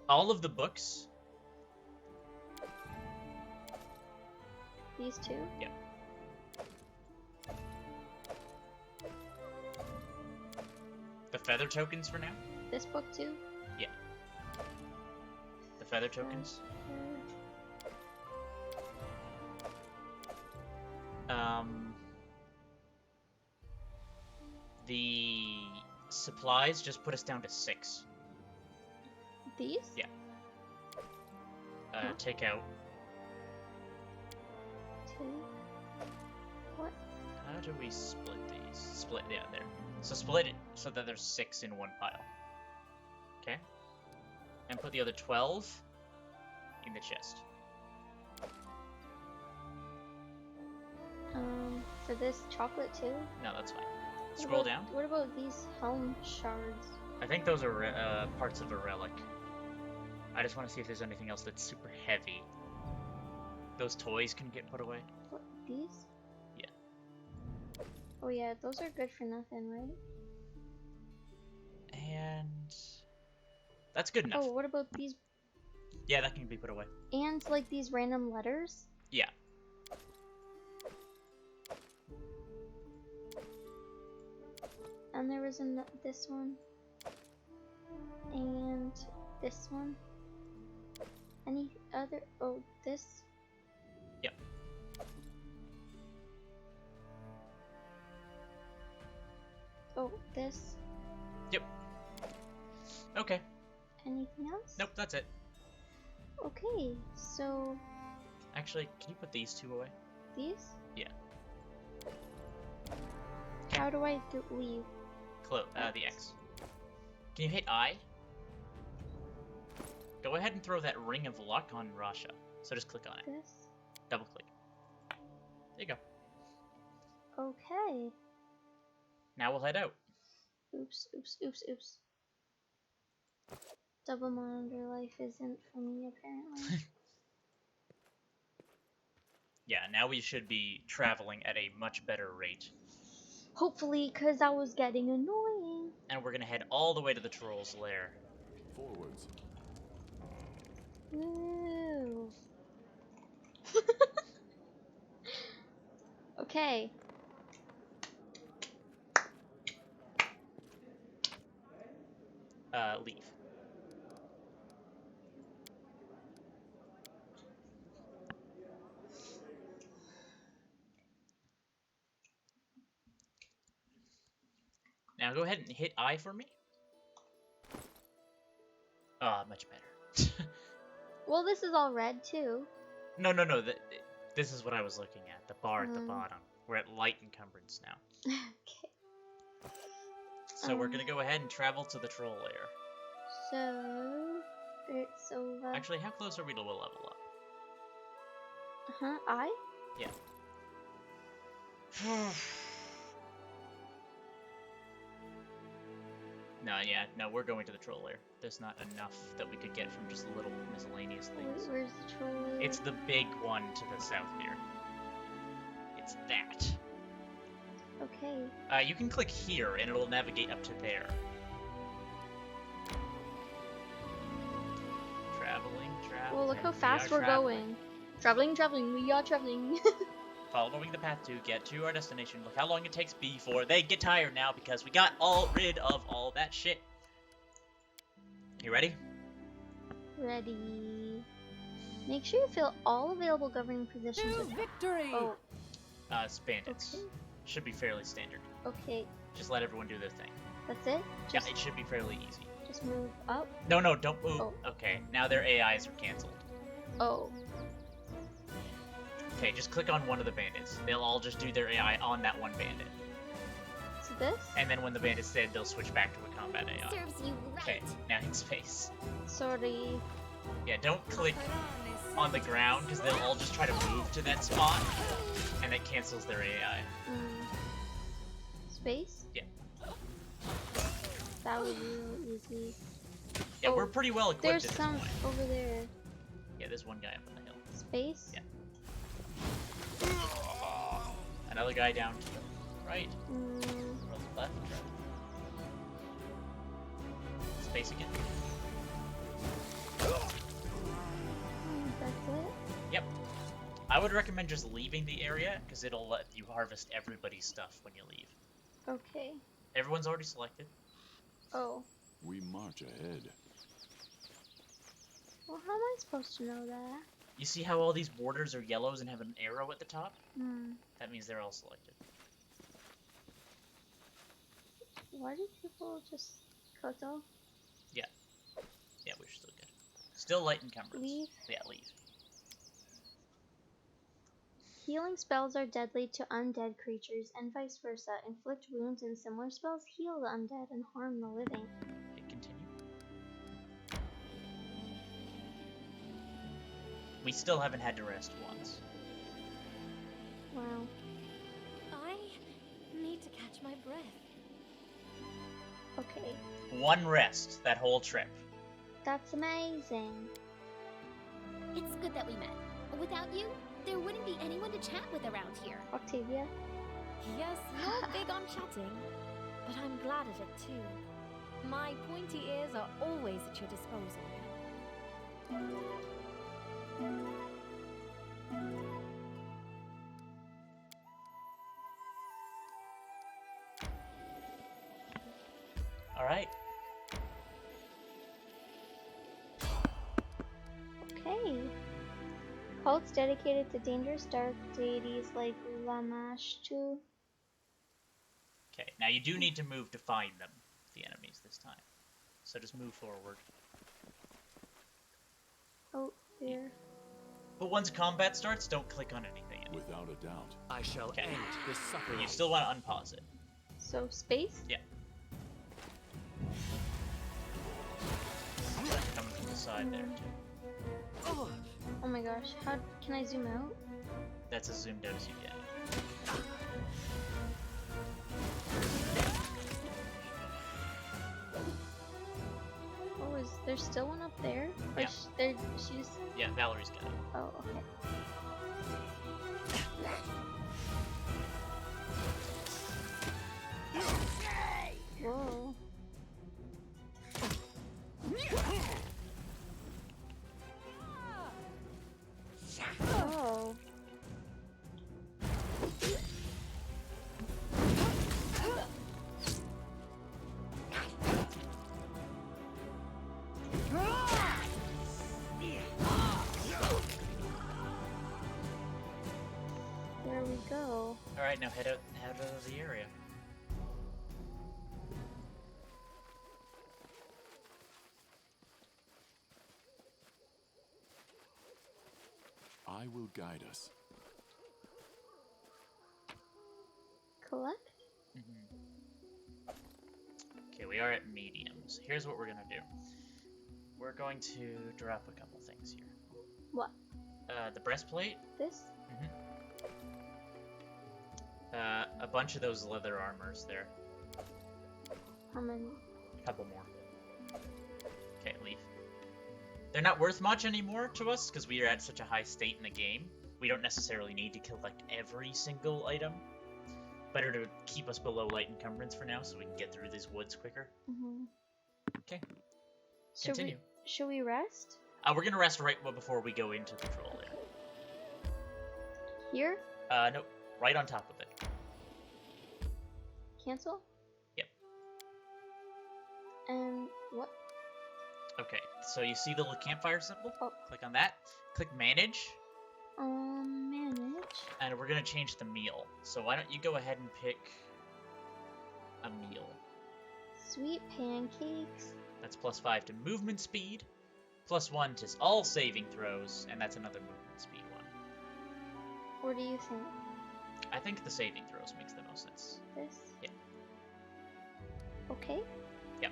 A: All of the books.
B: These two?
A: Yeah. The feather tokens for now?
B: This book too?
A: Yeah. The feather tokens. The supplies just put us down to 6.
B: These?
A: Yeah.
B: Huh?
A: Take out.
B: 2. What?
A: How do we split these? Split, yeah, there. So split it so that there's 6 in one pile. Okay? And put the other 12 in the chest.
B: For this chocolate too?
A: No, that's fine. Scroll down.
B: What about these helm shards?
A: I think those are parts of a relic. I just want to see if there's anything else that's super heavy. Those toys can get put away.
B: What, these?
A: Yeah.
B: Oh yeah, those are good for nothing, right?
A: And that's good enough.
B: Oh, what about these?
A: Yeah, that can be put away.
B: And like these random letters?
A: Yeah.
B: And there was this one. And this one. Any other? Oh, this?
A: Yep.
B: Oh, this?
A: Yep. Okay.
B: Anything else?
A: Nope, that's it.
B: Okay, so
A: Actually, can you put these 2 away?
B: these?
A: Yeah.
B: How do I leave?
A: The X. Can you hit I? Go ahead and throw that ring of luck on Rasha. So just click on it.
B: This?
A: Double click. There you go.
B: Okay.
A: Now we'll head out.
B: Oops, oops, oops, oops. Double monitor life isn't for me, apparently.
A: Yeah, now we should be traveling at a much better rate.
B: Hopefully, because that was getting annoying.
A: And we're gonna head all the way to the troll's lair.
C: Forwards.
B: Woo. Okay.
A: Leave. Now go ahead and hit I for me. Ah, much better.
B: Well, this is all red too.
A: No. This is what I was looking at. The bar at the bottom. We're at light encumbrance now.
B: Okay.
A: So we're gonna go ahead and travel to the troll lair.
B: So it's over.
A: Actually, how close are we to a level up?
B: I?
A: Yeah. No, we're going to the troll lair. There's not enough that we could get from just little miscellaneous things.
B: Where's the troll?
A: It's the big one to the south here. It's that.
B: Okay.
A: You can click here and it'll navigate up to there. Traveling.
B: Well, look how
A: We
B: fast
A: are
B: we're
A: traveling.
B: going. Traveling, we are traveling.
A: Following the path to get to our destination. Look how long it takes before they get tired now because we got rid of all that shit. You ready?
B: Ready. Make sure you fill all available governing positions
G: To
B: with.
G: victory!
B: Oh,
A: It's bandits.
B: Okay.
A: Should be fairly standard.
B: okay.
A: Just let everyone do their thing.
B: That's it?
A: Yeah,
B: Just,
A: it should be fairly easy.
B: just move up?
A: No, don't move.
B: Oh.
A: Okay, now their AIs are cancelled.
B: Oh.
A: Okay, just click on one of the bandits. They'll all just do their AI on that one bandit.
B: So this?
A: And then when the bandit's dead, they'll switch back to a combat AI.
D: Serves you
A: Okay,
D: right.
A: now hit space.
B: Sorry.
A: Yeah, don't click on the ground, because they'll all just try to move to that spot, and that cancels their AI.
B: Space?
A: Yeah.
B: That was real easy.
A: Yeah,
B: Oh,
A: we're pretty well equipped
B: There's
A: at this
B: some
A: point.
B: over there.
A: Yeah, there's one guy up on the hill.
B: Space?
A: Yeah. Another guy down to the right,
B: Mm,
A: or the left, right. Space again.
B: that's it?
A: Yep. I would recommend just leaving the area, because it'll let you harvest everybody's stuff when you leave.
B: Okay.
A: Everyone's already selected.
B: Oh.
C: We march ahead.
B: Well, how am I supposed to know that?
A: You see how all these borders are yellows and have an arrow at the top?
B: Hmm.
A: That means they're all selected.
B: Why do people just cuddle?
A: Yeah, we're still good. Still light encumbrance.
B: Leave?
A: Yeah, leave.
B: Healing spells are deadly to undead creatures, and vice versa. Inflict wounds and similar spells heal the undead and harm the living.
A: Hit continue. We still haven't had to rest once.
B: Wow.
H: I need to catch my breath.
B: Okay.
A: One rest that whole trip.
B: That's amazing.
D: It's good that we met. Without you, there wouldn't be anyone to chat with around here.
B: Octavia?
H: Yes, you're big on chatting, but I'm glad at it too. My pointy ears are always at your disposal.
A: Alright.
B: Okay. Cults dedicated to dangerous dark deities like Lamashtu.
A: Okay, now you do need to move to find them, the enemies this time. So just move forward.
B: Oh, dear.
A: But once combat starts, don't click on anything anymore.
C: Without a doubt.
E: I shall
A: Okay.
E: end this suffering.
A: You still want to unpause it.
B: So, space?
A: Yeah. Coming from the side there, too.
B: Oh my gosh, how can I zoom out?
A: That's as zoomed out as you get.
B: Oh, is there still one up there? Or
A: Yeah.
B: she's...
A: Yeah, Valerie's got it.
B: Oh, okay. Whoa. Oh. There we go.
A: Alright, now head out of the area.
C: I will guide us.
B: Collect?
A: Okay, we are at mediums. Here's what we're gonna do. We're going to drop a couple things here.
B: What?
A: The breastplate.
B: This?
A: A bunch of those leather armors there.
B: How many?
A: A couple more. Okay, leave. They're not worth much anymore to us because we are at such a high state in the game. We don't necessarily need to collect every single item. Better to keep us below light encumbrance for now so we can get through these woods quicker.
B: Mm-hmm.
A: Okay,
B: Should
A: continue.
B: Should we rest?
A: We're gonna rest right before we go into patrol there.
B: Here?
A: Nope. Right on top of it.
B: Cancel?
A: Yep.
B: And what?
A: Okay, so you see the little campfire symbol?
B: Oh.
A: Click on that. Click manage.
B: Manage.
A: And we're gonna change the meal. So why don't you go ahead and pick a meal.
B: Sweet pancakes.
A: That's +5 to movement speed, +1 to all saving throws, and that's another movement speed one.
B: What do you think?
A: I think the saving throws makes the most sense.
B: This?
A: Yeah.
B: Okay.
A: Yep.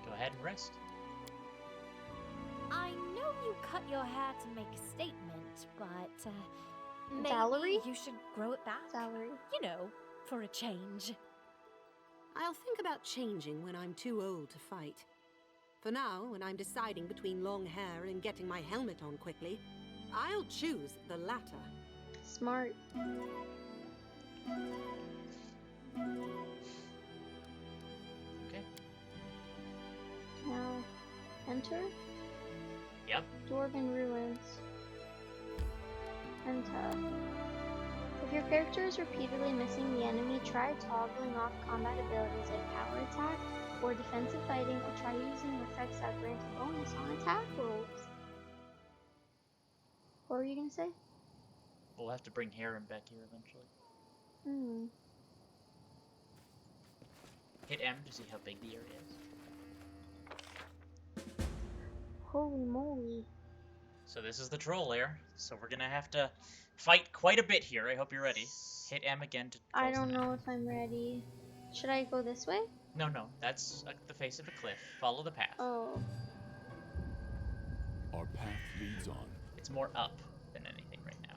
A: Go ahead and rest.
H: I know you cut your hair to make a statement, but maybe
B: Salary?
H: you should grow it back.
B: Salary.
H: You know, for a change.
G: I'll think about changing when I'm too old to fight. For now, when I'm deciding between long hair and getting my helmet on quickly, I'll choose the latter.
B: Smart.
A: Okay.
B: Now, enter.
A: Yep.
B: Dwarven ruins. Enter. If your character is repeatedly missing the enemy, try toggling off combat abilities like power attack or defensive fighting, or try using effects that grant a bonus on attack rolls. What were you gonna say?
A: We'll have to bring Harem back here eventually. Hit M to see how big the area is.
B: Holy moly.
A: So this is the troll lair. So we're gonna have to fight quite a bit here. I hope you're ready. Hit M again to close
B: I don't
A: the
B: know
A: map.
B: if I'm ready. Should I go this way?
A: No, that's the face of a cliff. Follow the path.
B: Oh.
C: Our path leads on.
A: It's more up than anything right now.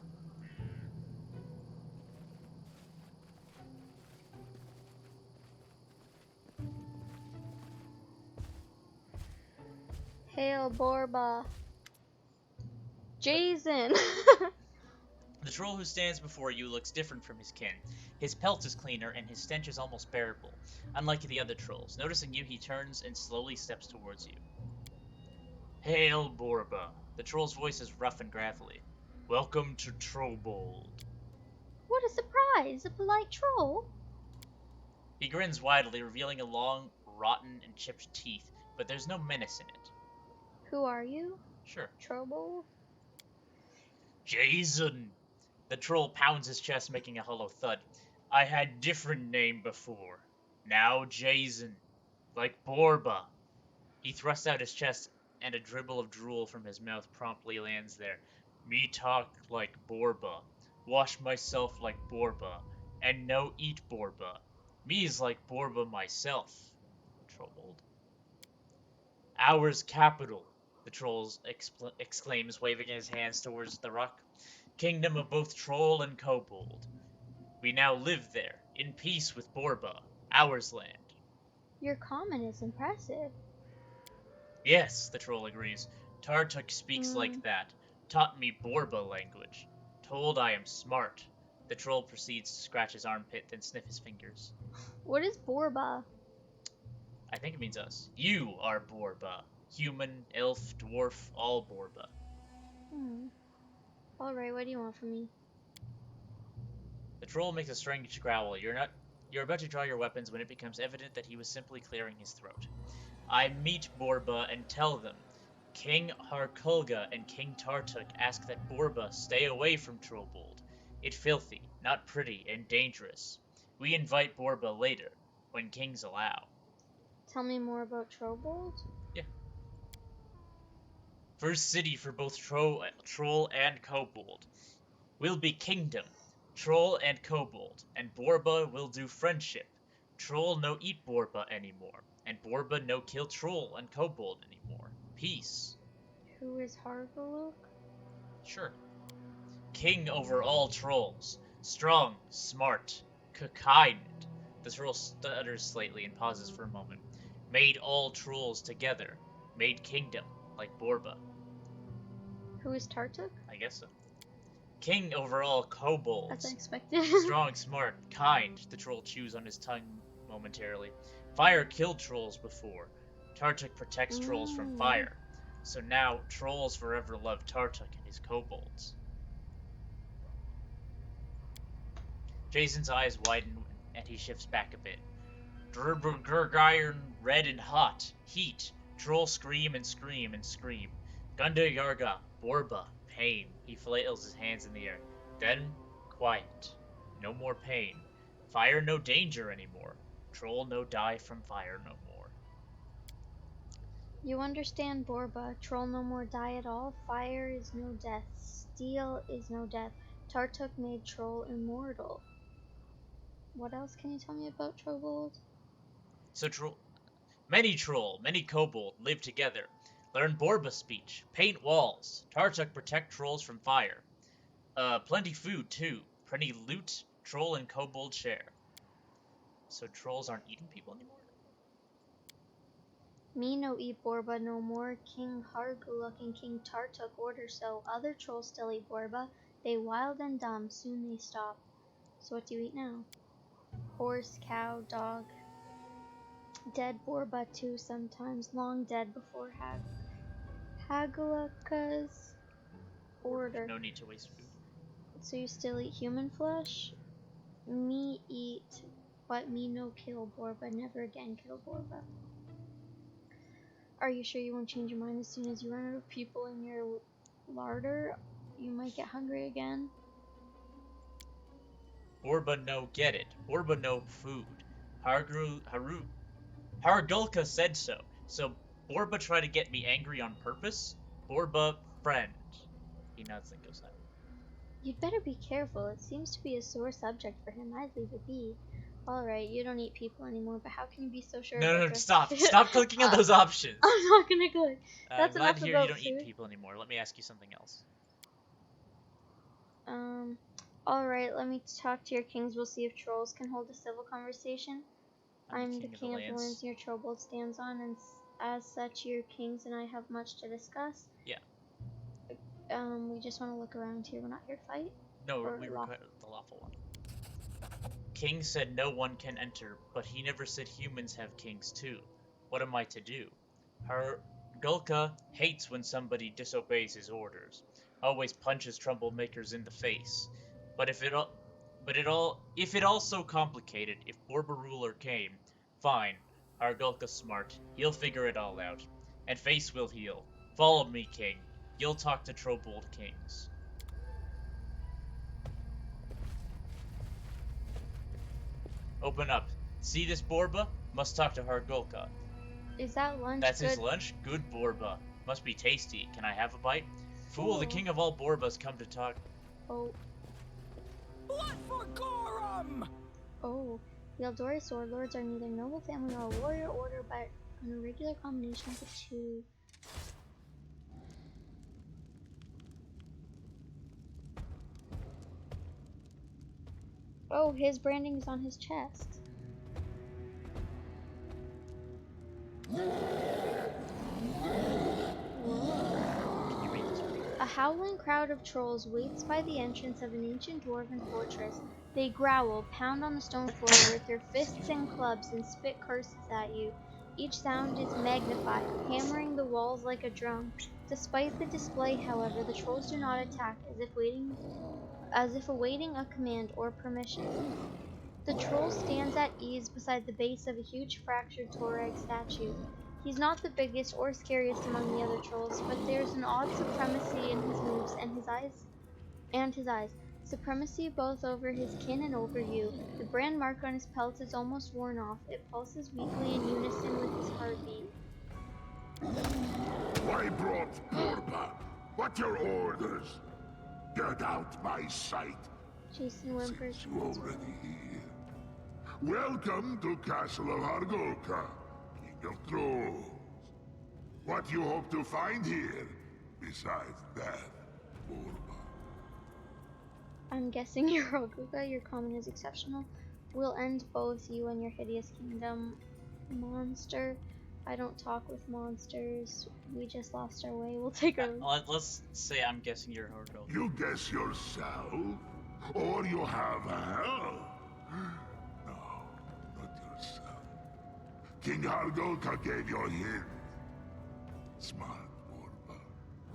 B: Hail Borba. Jason!
A: The troll who stands before you looks different from his kin. His pelt is cleaner, and his stench is almost bearable, unlike the other trolls. Noticing you, he turns and slowly steps towards you. Hail, Borba. The troll's voice is rough and gravelly. Welcome to Trollbold.
B: What a surprise! A polite troll!
A: He grins widely, revealing a long, rotten, and chipped teeth, but there's no menace in it.
B: Who are you?
A: Sure.
B: Trouble?
A: Jason! The troll pounds his chest, making a hollow thud. I had different name before. Now Jason. Like Borba. He thrusts out his chest, and a dribble of drool from his mouth promptly lands there. Me talk like Borba. Wash myself like Borba. And no eat Borba. Me's like Borba myself. Troubled. Ours capital, the troll exclaims, waving his hands towards the rock. Kingdom of both troll and kobold. We now live there, in peace with Borba, ours land.
B: Your comment is impressive.
A: Yes, the troll agrees. Tartuk speaks like that. Taught me Borba language. Told I am smart. The troll proceeds to scratch his armpit, then sniff his fingers.
B: What is Borba?
A: I think it means us. You are Borba. Human, elf, dwarf, all Borba.
B: Alright, what do you want from me?
A: The troll makes a strange growl. You're about to draw your weapons when it becomes evident that he was simply clearing his throat. I meet Borba and tell them. King Harkulga and King Tartuk ask that Borba stay away from Trollbold. It's filthy, not pretty, and dangerous. We invite Borba later, when kings allow.
B: Tell me more about Trollbold?
A: Yeah. First city for both troll and kobold. Will be kingdom. Troll and kobold, and Borba will do friendship. Troll no eat Borba anymore, and Borba no kill troll and kobold anymore. Peace.
B: Who is Harguluk?
A: Sure. King over all trolls. Strong, smart, kind. The troll stutters slightly and pauses for a moment. Made all trolls together. Made kingdom, like Borba.
B: Who is Tartuk?
A: I guess so. King over all kobolds.
B: That's unexpected.
A: Strong, smart, kind. The troll chews on his tongue momentarily. Fire killed trolls before. Tartuk protects trolls from fire. So now, trolls forever love Tartuk and his kobolds. Jason's eyes widen and he shifts back a bit. Iron, red and hot. Heat. Trolls scream and scream and scream. Gunda Yarga, Borba, pain. He flails his hands in the air. Then, quiet. No more pain. Fire no danger anymore. Troll no die from fire no more.
B: You understand, Borba. Troll no more die at all. Fire is no death. Steel is no death. Tartuk made Troll immortal. What else can you tell me about Trollbold?
A: So many troll, many kobold live together. Learn Borba speech. Paint walls. Tartuk protect trolls from fire. Plenty food too. Plenty loot. Troll and kobold share. So trolls aren't eating people anymore?
B: Me no eat Borba no more. King Harguluk and King Tartuk order so. Other trolls still eat Borba. They wild and dumb. Soon they stop. So what do you eat now? Horse, cow, dog. Dead Borba too sometimes. Long dead before Haguluk's order.
A: No need to waste food.
B: So you still eat human flesh? Me eat, but me no kill Borba. Never again kill Borba. Are you sure you won't change your mind as soon as you run out of people in your larder? You might get hungry again.
A: Borba no get it. Borba no food. Hargulka said so. So Borba tried to get me angry on purpose? Borba friend. He nods and goes out.
B: You'd better be careful. It seems to be a sore subject for him. I'd leave it be. Alright, you don't eat people anymore, but how can you be so sure about
A: No,
B: your...
A: stop. Stop clicking on those options.
B: I'm not gonna click. That's
A: I'm glad
B: enough
A: to hear
B: about
A: you don't
B: food.
A: eat people anymore. Let me ask you something else.
B: Alright, let me talk to your kings. We'll see if trolls can hold a civil conversation. I'm the king of the lands your Trollbold stands on, and as such, your kings and I have much to discuss.
A: Yeah.
B: We just want to look around here. We're not here to fight.
A: No, we require the lawful one. King said no one can enter, but he never said humans have kings too. What am I to do? Gulka hates when somebody disobeys his orders. Always punches troublemakers in the face. But if it all so complicated, if Borba ruler came, fine. Hargulka's smart. He'll figure it all out. And face will heal. Follow me, king. You'll talk to Trollbold kings. Open up. See this Borba? Must talk to Hargulka.
B: Is that lunch
A: That's
B: good?
A: his lunch? Good Borba. Must be tasty. Can I have a bite? Fool, the king of all Borbas come to talk.
B: Oh.
F: Blood for Gorum!
B: Oh. The Eldori Swordlords are neither noble family nor a warrior order, but an irregular combination of the two. Oh, his branding is on his chest. A howling crowd of trolls waits by the entrance of an ancient dwarven fortress. They growl, pound on the stone floor with their fists and clubs, and spit curses at you. Each sound is magnified, hammering the walls like a drum. Despite the display, however, the trolls do not attack, as if awaiting a command or permission. The troll stands at ease beside the base of a huge fractured Torag statue. He's not the biggest or scariest among the other trolls, but there's an odd supremacy in his moves and his eyes. Supremacy both over his kin and over you. The brand mark on his pelt is almost worn off. It pulses weakly in unison with his heartbeat.
C: Why brought Borba? What your orders? Get out my sight.
B: Jason whimpers.
C: Since you already here. Welcome to Castle of Hargulka, King of Trolls. What you hope to find here, besides death, Borba?
B: I'm guessing your Hargulka, your comment is exceptional. We'll end both you and your hideous kingdom. Monster. I don't talk with monsters. We just lost our way. We'll take our...
A: Let's say I'm guessing you're Hargulka.
C: You guess yourself? Or you have help? No, not yourself. King Hargulka gave you a hint. Smart, Borba.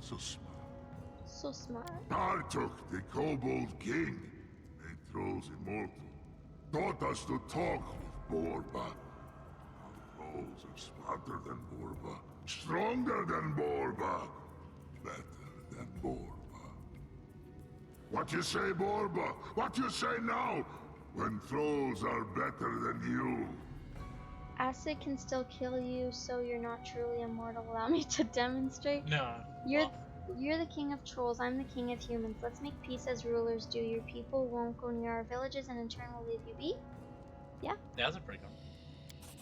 C: So smart.
B: So smart.
C: Tartuk, the Kobold King, made trolls immortal. Taught us to talk with Borba. Trolls are smarter than Borba. Stronger than Borba. Better than Borba. What you say, Borba? What you say now? When trolls are better than you.
B: Acid can still kill you, so you're not truly immortal. Allow me to demonstrate.
A: No.
B: You're the king of trolls, I'm the king of humans. Let's make peace as rulers do. Your people won't go near our villages and in turn will leave you be? Yeah?
A: Yeah, that's pretty cool.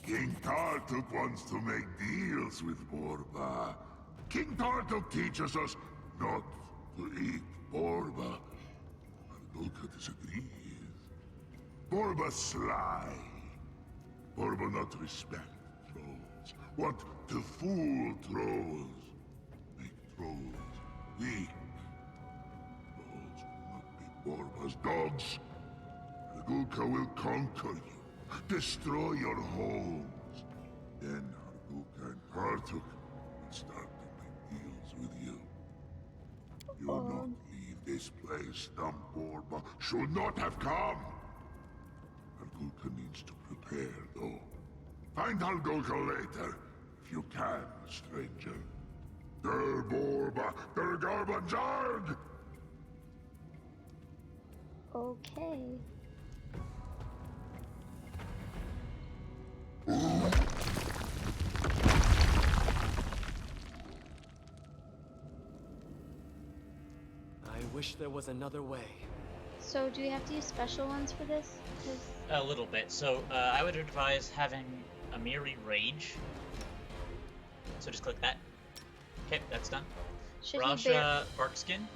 C: King Tartuk wants to make deals with Borba. King Tartuk teaches us not to eat Borba. Argulka disagrees. Borba sly. Borba not respect trolls. Want to fool trolls. Make trolls weak. Trolls will not be Borba's dogs. Argulka will conquer you. Destroy your homes. Then Argulka and Tartuk will start to make deals with you. You'll not leave this place. Borba should not have come. Argulka needs to prepare, though. Find Argulka later, if you can, stranger. Der Borba, der Garbanzard!
B: Okay.
E: I wish there was another way.
B: So do we have to use special ones for this? 'Cause
A: A little bit. So, I would advise having Amiri Rage. So just click that. Okay, that's done.
B: should he
A: Rasha Barkskin.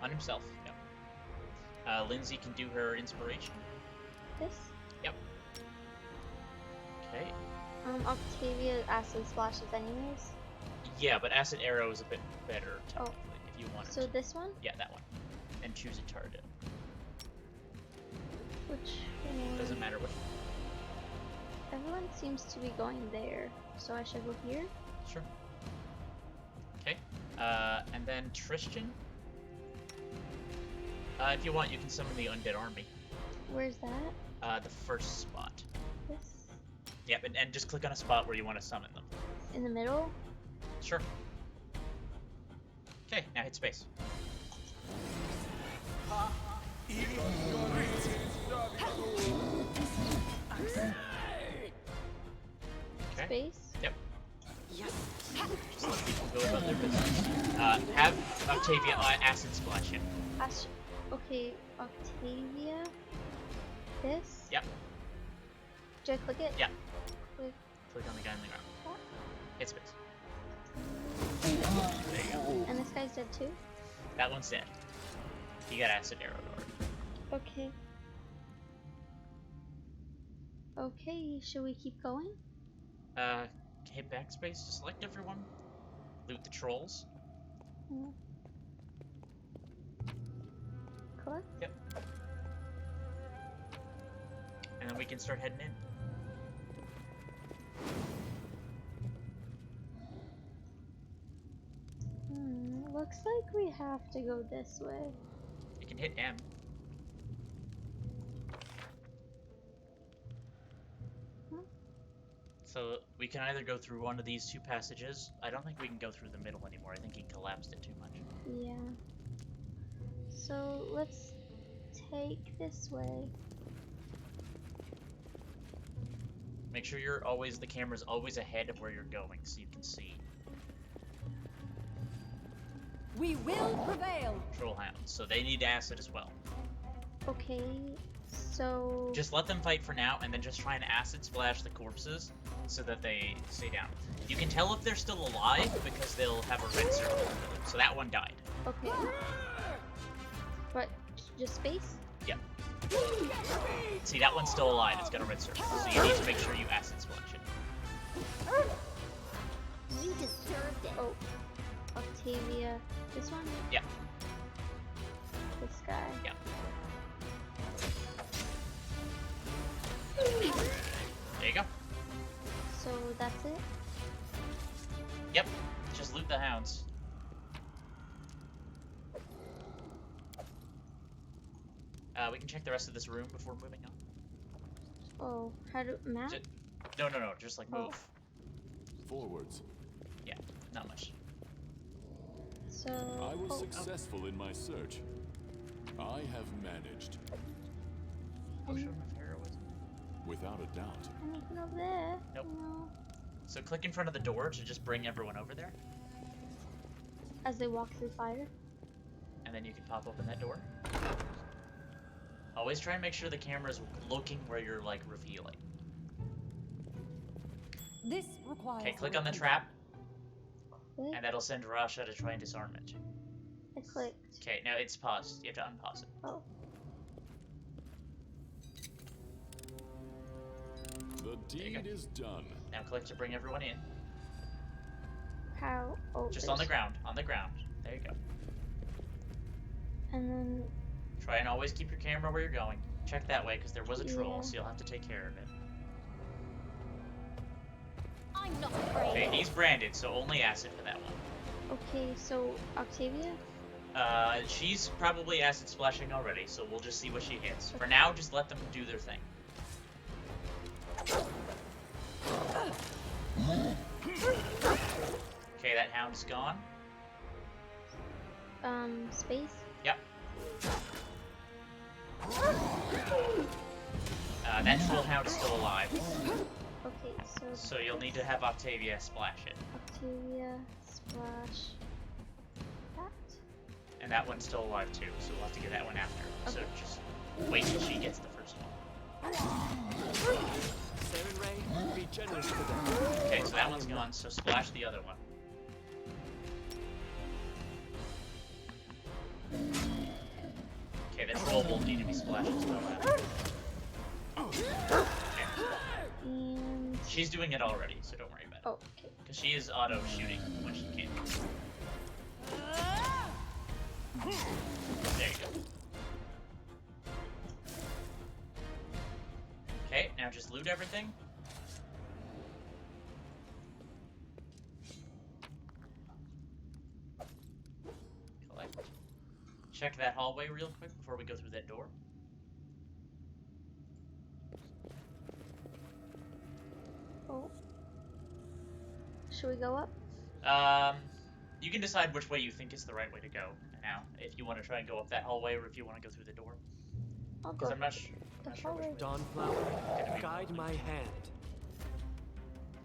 A: On himself, yep. Lindsay can do her inspiration.
B: this?
A: Yep. Okay.
B: Octavia acid splashes anyways.
A: Yeah, but Acid Arrow is a bit better, technically, if you want it.
B: So this one?
A: Yeah, that one. And choose a target.
B: Which
A: Doesn't matter which.
B: everyone seems to be going there. So I should go here?
A: Sure. Okay. And then Tristan. If you want, you can summon the Undead Army.
B: Where's that?
A: The first spot.
B: This?
A: Yep, and just click on a spot where you want to summon them.
B: In the middle?
A: Sure. Okay, now hit space. Okay.
B: Space?
A: Yep. Just let people go about their business. Have Octavia Acid Splash him.
B: Okay, Octavia. This?
A: Yep.
B: Do I click it?
A: Yeah.
B: Click.
A: Click on the guy on the ground.
B: What?
A: Hit space.
B: And this guy's dead too?
A: That one's dead. He got Acid Arrowed already.
B: Okay. Okay, should we keep going?
A: Hit backspace to select everyone. Loot the trolls.
B: Mm. Collect?
A: Yep. And then we can start heading in.
B: Looks like we have to go this way.
A: You can hit M. So we can either go through one of these two passages. I don't think we can go through the middle anymore. I think he collapsed it too much.
B: Yeah. So let's take this way.
A: Make sure the camera's always ahead of where you're going so you can see.
G: We will prevail.
A: Troll hounds, so they need acid as well.
B: Okay, so...
A: Just let them fight for now, and then just try and acid splash the corpses so that they stay down. You can tell if they're still alive because they'll have a red circle over them. So that one died.
B: Okay. But, just space?
A: Yep. See, that one's still alive. It's got a red circle. So you need to make sure you acid splash it.
D: You deserved it.
B: Oh. Octavia. This one?
A: Yep.
B: This guy.
A: Yep. There you go.
B: So that's it?
A: Yep. Just loot the hounds. We can check the rest of this room before moving on.
B: Oh, how do... map?
A: No, just like move.
I: Forwards.
A: Yeah, not much.
B: So.
I: I was successful in my search. I have managed.
A: Potion of heroism.
I: Without a doubt.
B: Anything over there?
A: Nope.
B: No.
A: So click in front of the door to just bring everyone over there.
B: As they walk through fire.
A: And then you can pop open that door. Always try and make sure the camera's looking where you're, like, revealing.
G: This requires.
A: Okay, click on the trap,
B: Click.
A: and that'll send Rasha to try and disarm it.
B: I clicked.
A: Okay, now it's paused. You have to unpause it.
B: Oh.
I: The deed is done.
A: Now click to bring everyone in.
B: How? Oh.
A: Just on the
B: there's-
A: ground. On the ground. There you go.
B: And then.
A: Try and always keep your camera where you're going. Check that way, because there was a troll,
B: Yeah.
A: so you'll have to take care of it.
H: I'm not afraid.
A: Okay, he's branded, so only acid for that one.
B: Okay, so Octavia?
A: She's probably acid splashing already, so we'll just see what she hits. For now, just let them do their thing. Okay, that hound's gone.
B: Space?
A: Yep. That troll hound is still alive,
B: Okay,
A: so you'll need to have Octavia splash it.
B: Octavia, splash. That?
A: And that one's still alive too, so we'll have to get that one after. So just wait till she gets the first one.
E: Saren Ray, be generous to them.
A: Okay, so that one's gone, so splash the other one. Okay, that troll won't need to be splashed as well. Okay.
B: And.
A: She's doing it already, so don't worry about it.
B: Oh, okay.
A: Because she is auto shooting when she can. There you go. Okay, now just loot everything. Collect. Check that hallway real quick before we go through that door.
B: Oh. Should we go up?
A: You can decide which way you think is the right way to go now. If you want to try and go up that hallway, or if you want to go through the door.
B: I'll go.
A: Because I'm not
B: the
A: sure which
B: hallway.
A: way.
E: Dawnflower, guide my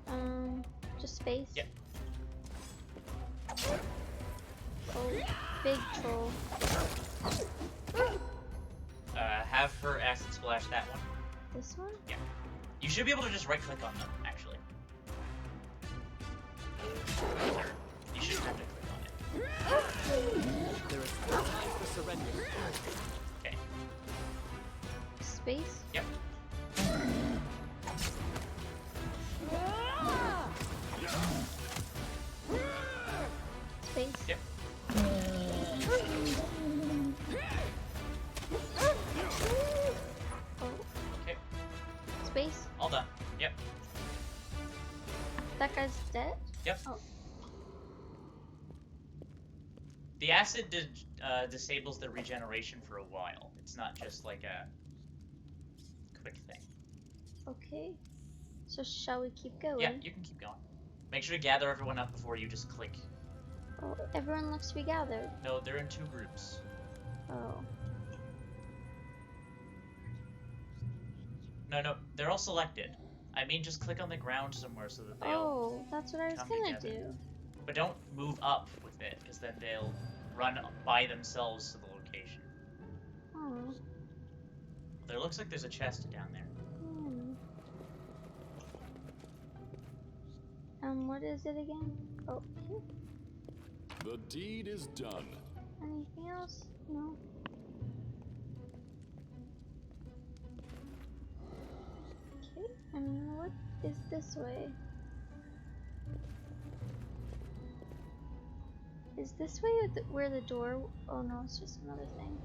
E: hand.
B: Just space?
A: Yep.
B: Oh, big troll.
A: Have her acid splash that one.
B: This one?
A: Yeah. You should be able to just right click on them, actually. You shouldn't have to click on it.
E: There is no time for surrender.
A: Okay.
B: Space?
A: Yep.
B: Space?
A: Yep.
B: Oh,
A: Okay.
B: space?
A: All done. Yep.
B: That guy's dead?
A: Yep.
B: Oh.
A: The acid disables the regeneration for a while. It's not just like a quick thing.
B: Okay. So shall we keep going?
A: Yeah, you can keep going. Make sure to gather everyone up before you just click.
B: Oh, everyone looks to be gathered.
A: No, they're in 2 groups.
B: Oh.
A: No, they're all selected. I mean, just click on the ground somewhere so that they'll...
B: Oh, that's what I was
A: come
B: gonna
A: together.
B: do.
A: But don't move up with it, because then they'll run by themselves to the location.
B: Oh.
A: There looks like there's a chest down there.
B: What is it again? Oh, here.
I: The deed is done.
B: Anything else? No. Okay, and what is this way? Is this way where the door? Oh no, it's just another thing.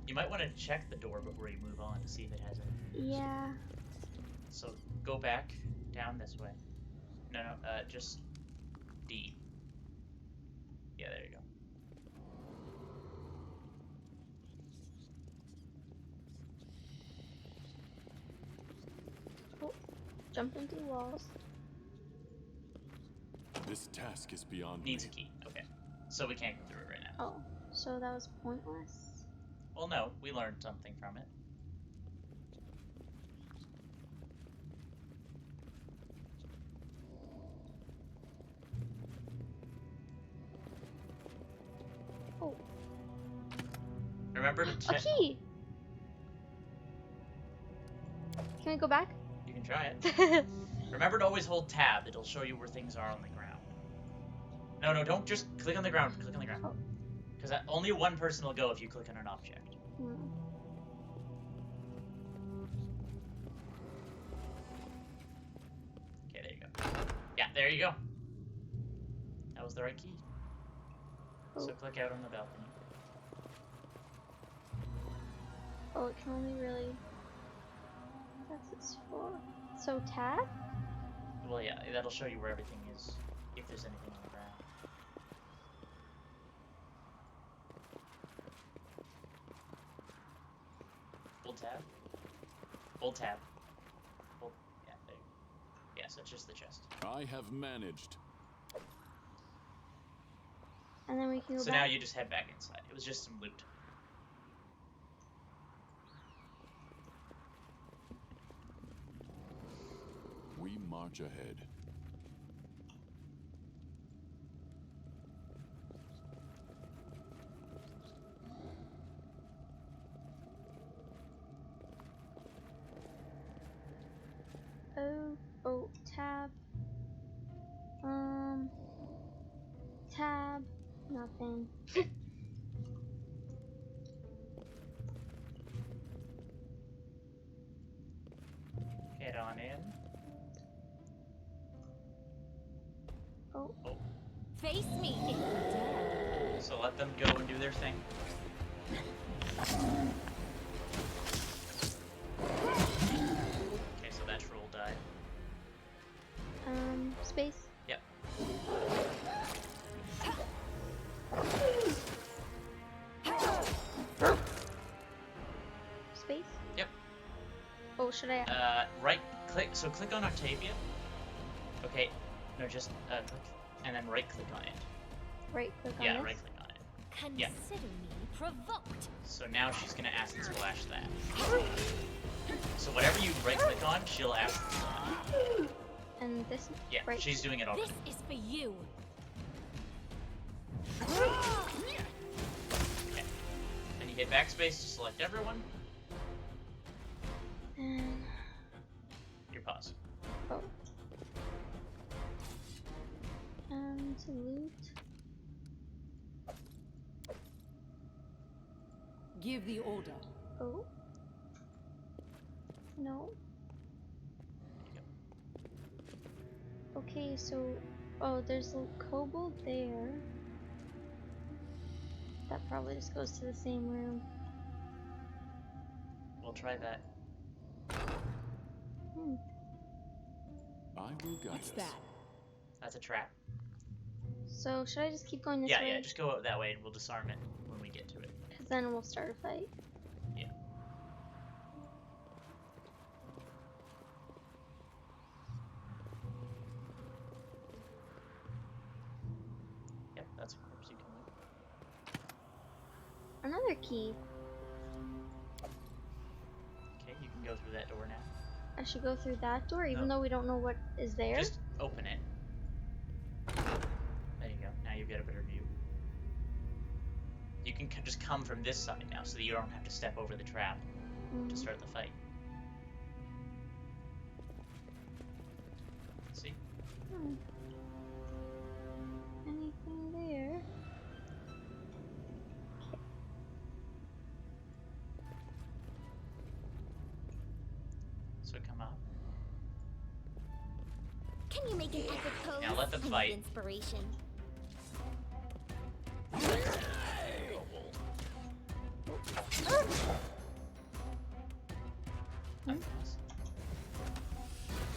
A: You might want to check the door before you move on to see if it has it.
B: Yeah.
A: So go back down this way. No, just D. Yeah, there you go.
B: jump into the walls.
I: This task is beyond
A: Needs a
I: me.
A: key. Okay. So we can't go through it right now.
B: Oh, so that was pointless.
A: Well, no, we learned something from it.
B: Oh.
A: Remember to
B: A
A: check.
B: key! Can we go back?
A: You can try it. Remember to always hold tab. It'll show you where things are on the ground. No, don't just click on the ground. Click on the ground.
B: Oh.
A: Because only one person will go if you click on an object.
B: Hmm.
A: Okay, there you go. Yeah, there you go. That was the right key. So
B: Oh.
A: click out on the balcony.
B: Oh, it can only really. That's its for. So tab?
A: Well, yeah, that'll show you where everything is, if there's anything on the ground. Hold tab. Hold tab. Hold. Yeah, there you go. Yeah, so it's just the chest.
I: I have managed.
B: And then we can go
A: So
B: back.
A: now you just head back inside. It was just some loot.
I: We march ahead.
B: Oh, tab. Tab. Nothing.
A: Head on in.
B: Oh.
D: Face me if you dare.
A: So let them go and do their thing. Okay, so that troll died.
B: Space.
A: Yep.
B: Space?
A: Yep.
B: Oh, should I?
A: Right click. So click on Octavia. Okay. No, just click, and then right click on it.
B: Right click on
A: Yeah,
B: this?
A: right click on it.
D: Consider
A: Yeah.
D: me provoked.
A: So now she's gonna acid splash that. So whatever you right click on, she'll acid splash.
B: And this.
A: Yeah,
B: right.
A: she's doing it already.
D: This is for you.
A: Okay. Then you hit backspace to select everyone.
B: And.
A: Your pause.
B: Oh. To loot.
G: Give the order.
B: Oh. No. Okay, so. Oh, there's a kobold there. That probably just goes to the same room.
A: We'll try that.
B: Hmm.
I: I will guide
G: What's
I: us.
G: that?
A: That's a trap.
B: So, should I just keep going this
A: Yeah,
B: way?
A: yeah, just go that way and we'll disarm it when we get to it.
B: Because then we'll start a fight.
A: Yeah. Yep, that's a corpse you can loot.
B: Another key.
A: Okay, you can go through that door now.
B: I should go through that door, even
A: No.
B: though we don't know what is there.
A: Just open it. There you go. Now you get a better view. You can just come from this side now, so that you don't have to step over the trap to start the fight. See?
B: Hmm. Anything there?
A: So come up.
D: Can you make an epic pose?
A: Now let them
D: I need
A: fight.
D: inspiration.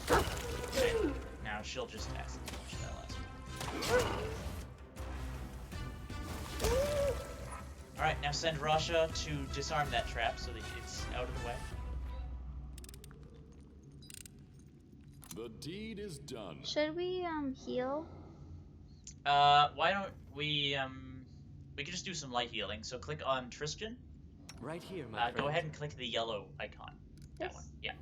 A: Okay, now she'll just ask to push that last one. Alright, now send Rasha to disarm that trap so that it's out of the way.
I: The deed is done.
B: Should we heal?
A: Why don't we we could just do some light healing. So click on Tristan.
E: Right here, my friend.
A: Go ahead and click the yellow icon. That
B: This?
A: one. Yeah.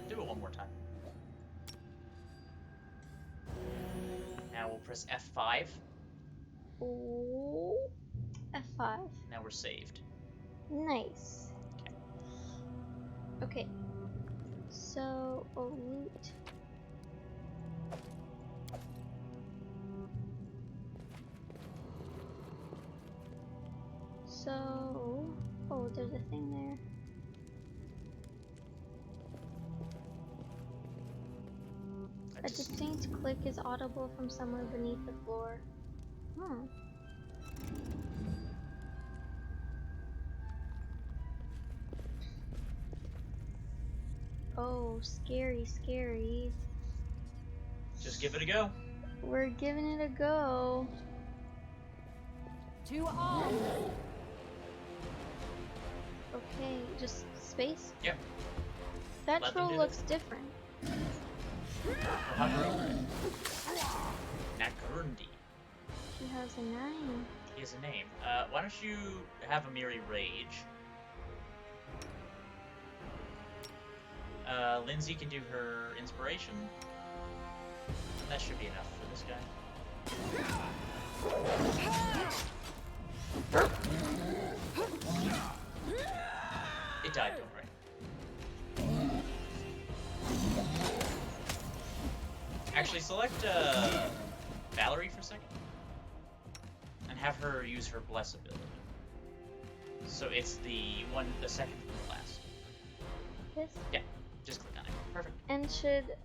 A: Do it one more time. Now we'll press F5.
B: Oh, F5.
A: Now we're saved.
B: Nice. Okay. So, loot. So, oh, there's a thing there. A distinct click is audible from somewhere beneath the floor. Hmm. Oh, scary, scary.
A: Just give it a go.
B: We're giving it a go.
G: To arms!
B: Okay, just space?
A: Yep.
B: That
A: Let them
B: troll
A: do
B: looks different.
A: Nagundi.
B: He has a name.
A: He has a name. Why don't you have Amiri rage? Lindsay can do her inspiration. That should be enough for this guy. It died, don't worry. Actually, select Valerie for a second. And have her use her bless ability. So it's the second from the last.
B: This?
A: Yeah, just click on it. Perfect.
B: And should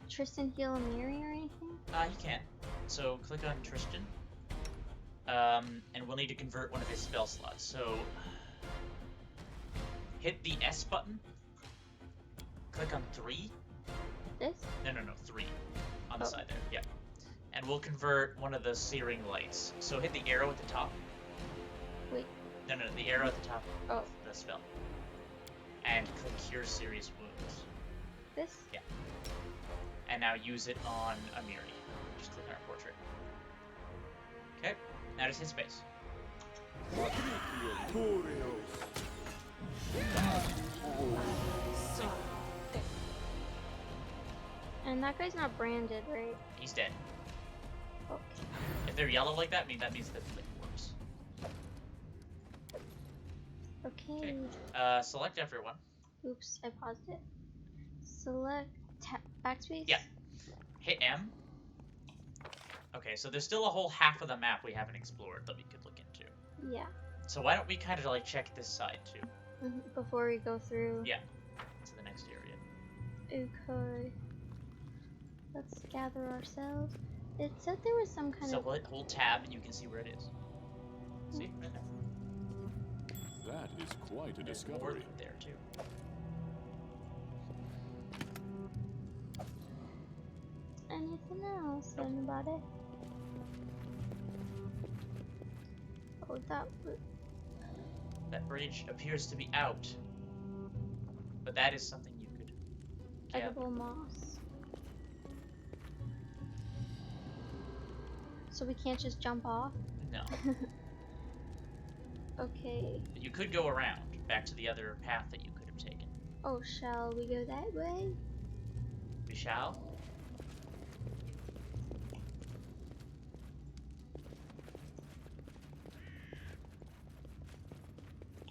B: Tristan heal Amiri or anything?
A: He can. So click on Tristan. And we'll need to convert one of his spell slots. So hit the S button. Click on 3.
B: This?
A: No, 3. On the side there, yeah. And we'll convert one of the searing lights. So hit the arrow at the top.
B: Wait.
A: No, the arrow at the top
B: Oh.
A: of the spell. And click Cure Serious Wounds.
B: This?
A: Yeah. And now use it on Amiri. Just click on her portrait. Okay, now just hit space.
B: And that guy's not branded, right?
A: He's dead.
B: Okay.
A: If they're yellow like that, that means that the link works.
B: Okay.
A: Select everyone.
B: Oops, I paused it. Select backspace?
A: Yeah. Hit M. Okay, so there's still a whole half of the map we haven't explored that we could look into.
B: Yeah.
A: So why don't we kind of like check this side too?
B: Before we go through.
A: Yeah. To the next area.
B: Okay. Let's gather ourselves. It said there was some kind of.
A: So hold tab and you can see where it is. See? Right there.
I: That is quite a discovery.
A: There too.
B: Anything else? Anybody? Oh,
A: that bridge appears to be out. But that is something you could get.
B: Edible moss. So we can't just jump off?
A: No.
B: Okay.
A: But you could go around back to the other path that you could have taken.
B: Oh, shall we go that way?
A: We shall.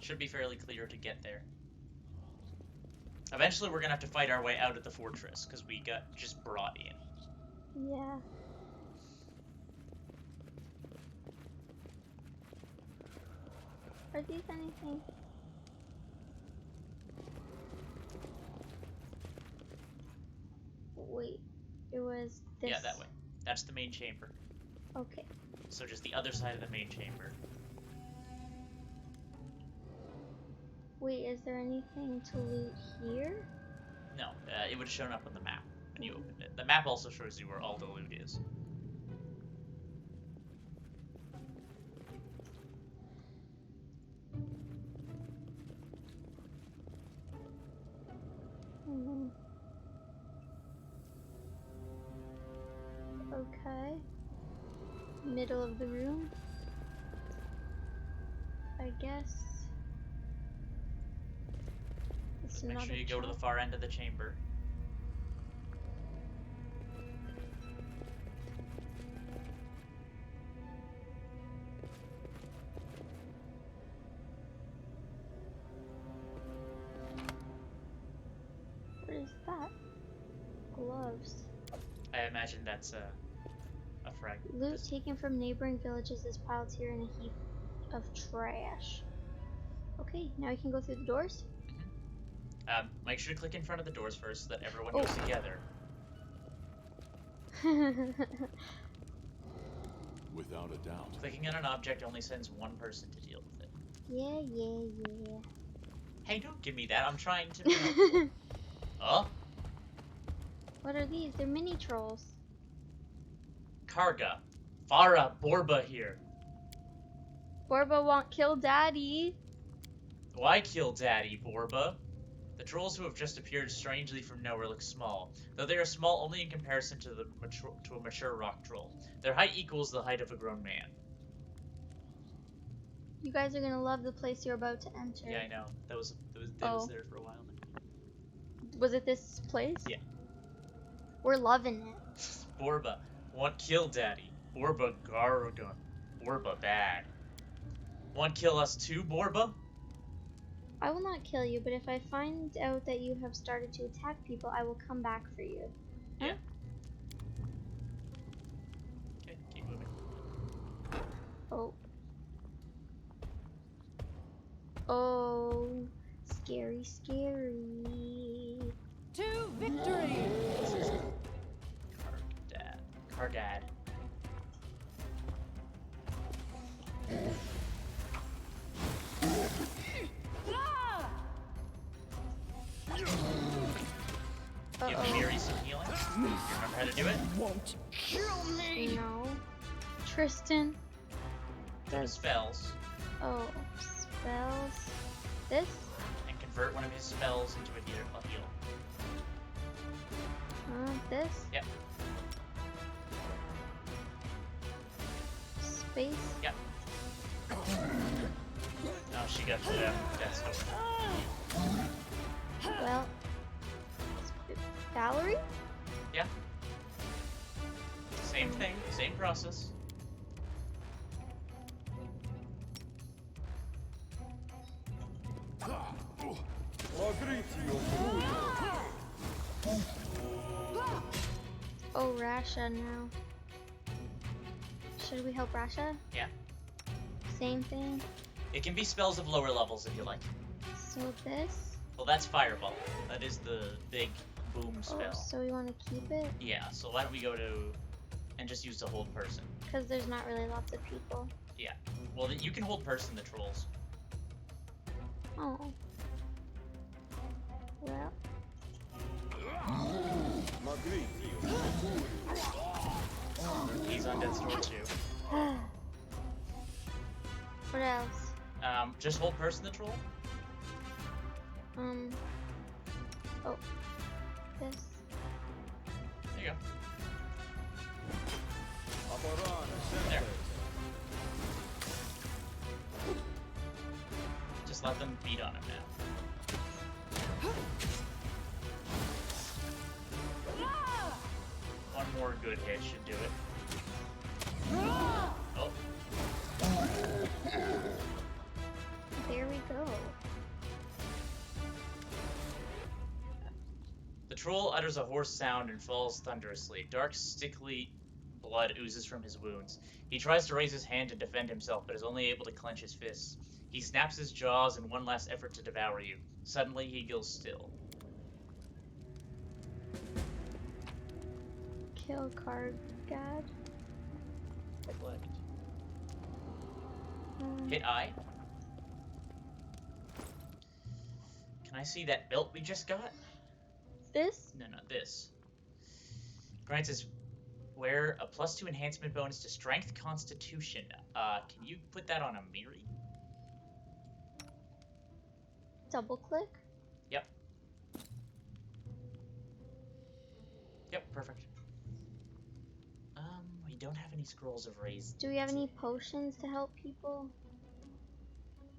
A: Should be fairly clear to get there. Eventually we're gonna have to fight our way out of the fortress, because we got just brought in.
B: Yeah. Are these anything? Wait, it was this.
A: Yeah, that way. That's the main chamber.
B: Okay.
A: So just the other side of the main chamber.
B: Wait, is there anything to loot here?
A: No, it would have shown up on the map when you opened it. The map also shows you where all the loot is.
B: middle of the room, I guess. It's
A: Make sure
B: another
A: you go to the
B: trap.
A: far end of the chamber.
B: What is that? Gloves.
A: I imagine that's a frag.
B: Loot taken from neighboring villages is piled here in a heap of trash. Okay, now we can go through the doors.
A: Make sure to click in front of the doors first so that everyone
B: Oh.
A: goes together.
I: Without a doubt.
A: Clicking on an object only sends one person to deal with it.
B: Yeah.
A: Hey, don't give me that. I'm trying to be helpful. Oh?
B: What are these? They're mini trolls.
A: Karga. Farah, Borba here.
B: Borba won't kill Daddy.
A: Why kill Daddy, Borba? The trolls who have just appeared strangely from nowhere look small, though they are small only in comparison to a mature rock troll. Their height equals the height of a grown man.
B: You guys are gonna love the place you're about to enter.
A: Yeah, I know. That was
B: Oh.
A: there for a while now.
B: Was it this place?
A: Yeah.
B: We're loving it.
A: Borba, want kill Daddy. Borba Gargan. Borba bad. Want kill us too, Borba?
B: I will not kill you, but if I find out that you have started to attack people, I will come back for you. Huh?
A: Yeah. Okay, keep moving.
B: Oh. Oh. Scary, scary.
F: To victory!
A: Kargad. Give Miri some healing. You remember how to do it?
F: Won't kill me!
B: No. Tristan.
A: Go to spells
B: Oh, spells. This?
A: and convert one of his spells into a heal.
B: This?
A: Yep.
B: Space?
A: Yep. Oh, she got to death's door.
B: Well. Valerie?
A: Yeah. Same thing, same process.
B: Oh, Rasha now. Should we help Rasha?
A: Yeah.
B: Same thing.
A: It can be spells of lower levels if you like.
B: So this?
A: Well, that's Fireball. That is the big boom
B: Oh,
A: spell.
B: so we want to keep it?
A: Yeah, so why don't we go to... and just use the hold person.
B: Because there's not really lots of people.
A: Yeah. Well, you can hold person the trolls.
B: Oh. Well.
A: He's on death's door too.
B: What else?
A: Just hold person the troll.
B: Oh. This.
A: There you go. There. Just let them beat on him now. One more good hit should do it. Oh.
B: There we go.
A: The troll utters a hoarse sound and falls thunderously. Dark, sticky blood oozes from his wounds. He tries to raise his hand to defend himself, but is only able to clench his fists. He snaps his jaws in one last effort to devour you. Suddenly, he goes still.
B: Kill Kargad.
A: Reflect. Hit I. Can I see that belt we just got?
B: This?
A: No, this. Grants us wear a +2 enhancement bonus to Strength Constitution. Can you put that on a Miri?
B: Double click?
A: Yep. Yep, perfect. We don't have any scrolls of raised.
B: Do we have any potions to help people?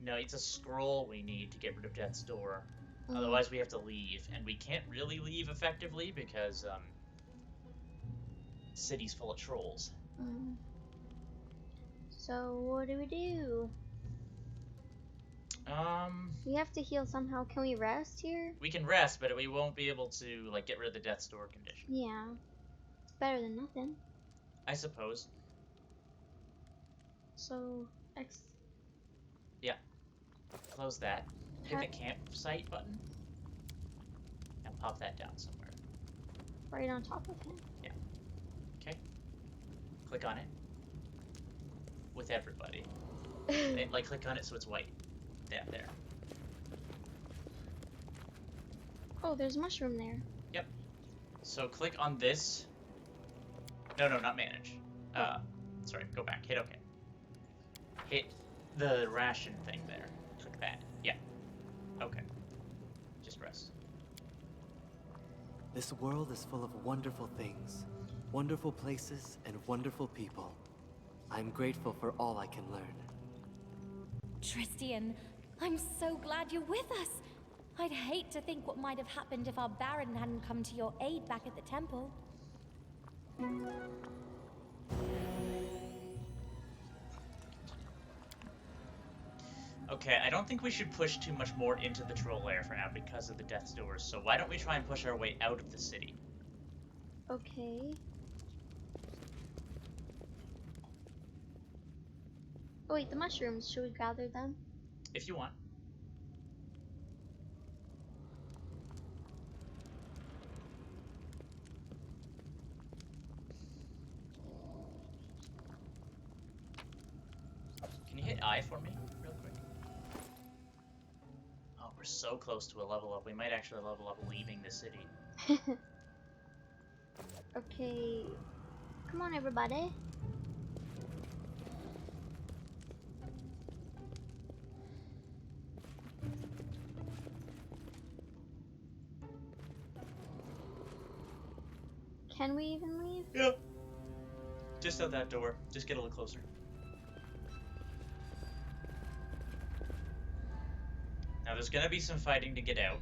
A: No, it's a scroll we need to get rid of Death's Door.
B: Mm.
A: Otherwise, we have to leave, and we can't really leave effectively because city's full of trolls.
B: Mm. So what do we do?
A: We
B: have to heal somehow. Can we rest here?
A: We can rest, but we won't be able to like get rid of the Death's Door condition.
B: Yeah, it's better than nothing.
A: I suppose.
B: So X.
A: Yeah. Close that. Hit the campsite button. And pop that down somewhere.
B: Right on top of him.
A: Yeah. Okay. Click on it. With everybody. And, like, click on it so it's white. Yeah, there.
B: Oh, there's a mushroom there.
A: Yep. So click on this. No, not manage. Sorry, go back. Hit OK. Hit the ration thing there. Click that. Yeah. Okay. Just rest.
E: This world is full of wonderful things, wonderful places, and wonderful people. I'm grateful for all I can learn.
H: Tristian, I'm so glad you're with us. I'd hate to think what might have happened if our Baron hadn't come to your aid back at the temple.
A: Okay, I don't think we should push too much more into the troll lair for now because of the Death's Doors, so why don't we try and push our way out of the city?
B: Okay. Oh wait, the mushrooms, should we gather them?
A: If you want. Can you hit I for me, real quick? Oh, we're so close to a level up. We might actually level up leaving the city.
B: Okay. Come on, everybody. Can we even leave?
A: Yeah. Just out that door. Just get a little closer. Now there's gonna be some fighting to get out.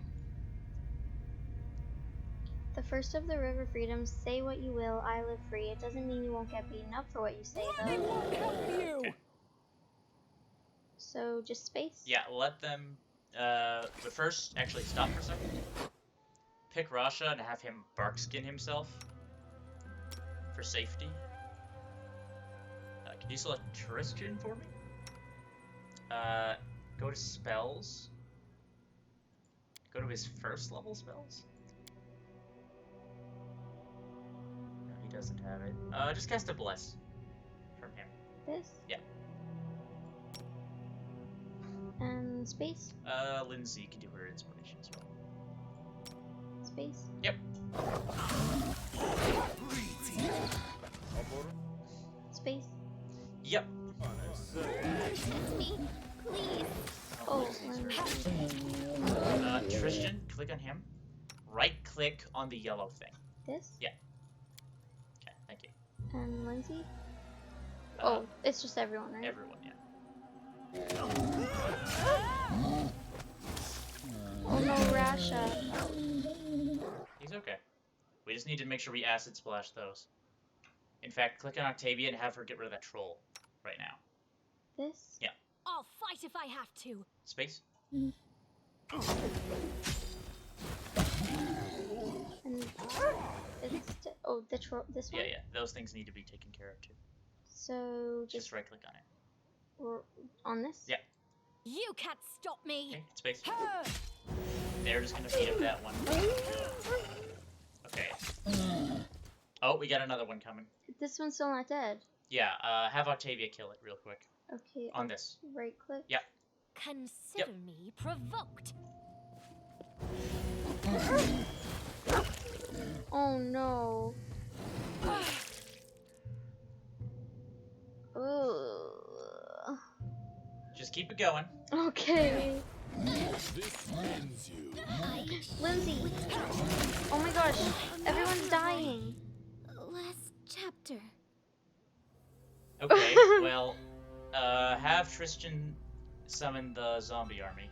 B: The first of the river freedoms, say what you will, I live free. It doesn't mean you won't get beaten up for what you say, though.
A: Okay.
B: So, just space?
A: Yeah, let them, but first, actually stop for a second. Pick Rasha and have him barkskin himself. For safety. Can you select Tristian for me? Go to spells. Go to his first level spells. No, he doesn't have it. Just cast a bless from him.
B: This?
A: Yeah.
B: And space?
A: Lindsay can do her inspiration spell.
B: Space?
A: Yep.
B: Space?
A: Yep.
D: Me, please.
B: Oh,
A: Tristian, click on him. Right click on the yellow thing.
B: This?
A: Yeah. Okay, thank you.
B: And Lindsay? Oh, it's just everyone, right?
A: Everyone, yeah.
B: Oh no, Rasha.
A: He's okay. We just need to make sure we acid splash those. In fact, click on Octavia and have her get rid of that troll right now.
B: This?
A: Yeah.
H: I'll fight if I have to.
A: Space?
B: And this one?
A: Yeah, those things need to be taken care of too.
B: So
A: Just right click on it.
B: Or on this?
A: Yeah.
H: You can't stop me.
A: Okay, space. They're just gonna beat up that one. Okay. Oh, we got another one coming.
B: This one's still not dead.
A: Yeah, have Octavia kill it real quick.
B: Okay.
A: On this.
B: Right click?
A: Yeah.
H: Consider me provoked.
B: Oh no. Ugh.
A: Just keep it going.
B: Okay.
I: This ends you.
B: Lindsay. Oh my gosh. Everyone's dying.
D: Last chapter.
A: Okay, well, have Tristan summon the zombie army.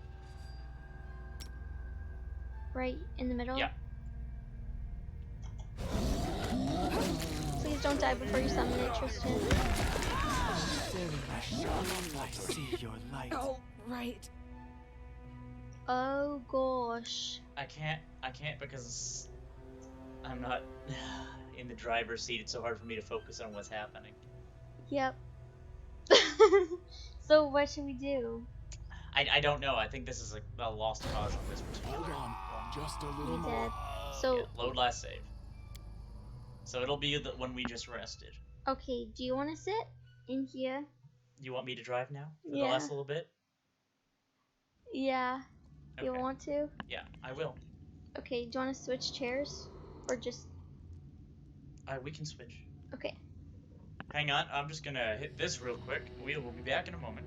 B: Right in the middle?
A: Yeah.
B: Please don't die before you summon it, Tristan.
E: I see your light.
F: Oh, right.
B: Oh gosh.
A: I can't because I'm not in the driver's seat. It's so hard for me to focus on what's happening.
B: Yep. So what should we do?
A: I don't know. I think this is a lost cause on this particular
I: Hold on, just a little
B: He
I: more.
B: did. So,
A: Yeah, load last save. So it'll be the one we just rested.
B: okay, do you want to sit in here?
A: You want me to drive now for the
B: Yeah.
A: last little bit?
B: Yeah. You
A: Okay.
B: want to?
A: Yeah, I will.
B: Okay, do you want to switch chairs? Or just...
A: We can switch.
B: Okay.
A: Hang on, I'm just gonna hit this real quick. We will be back in a moment.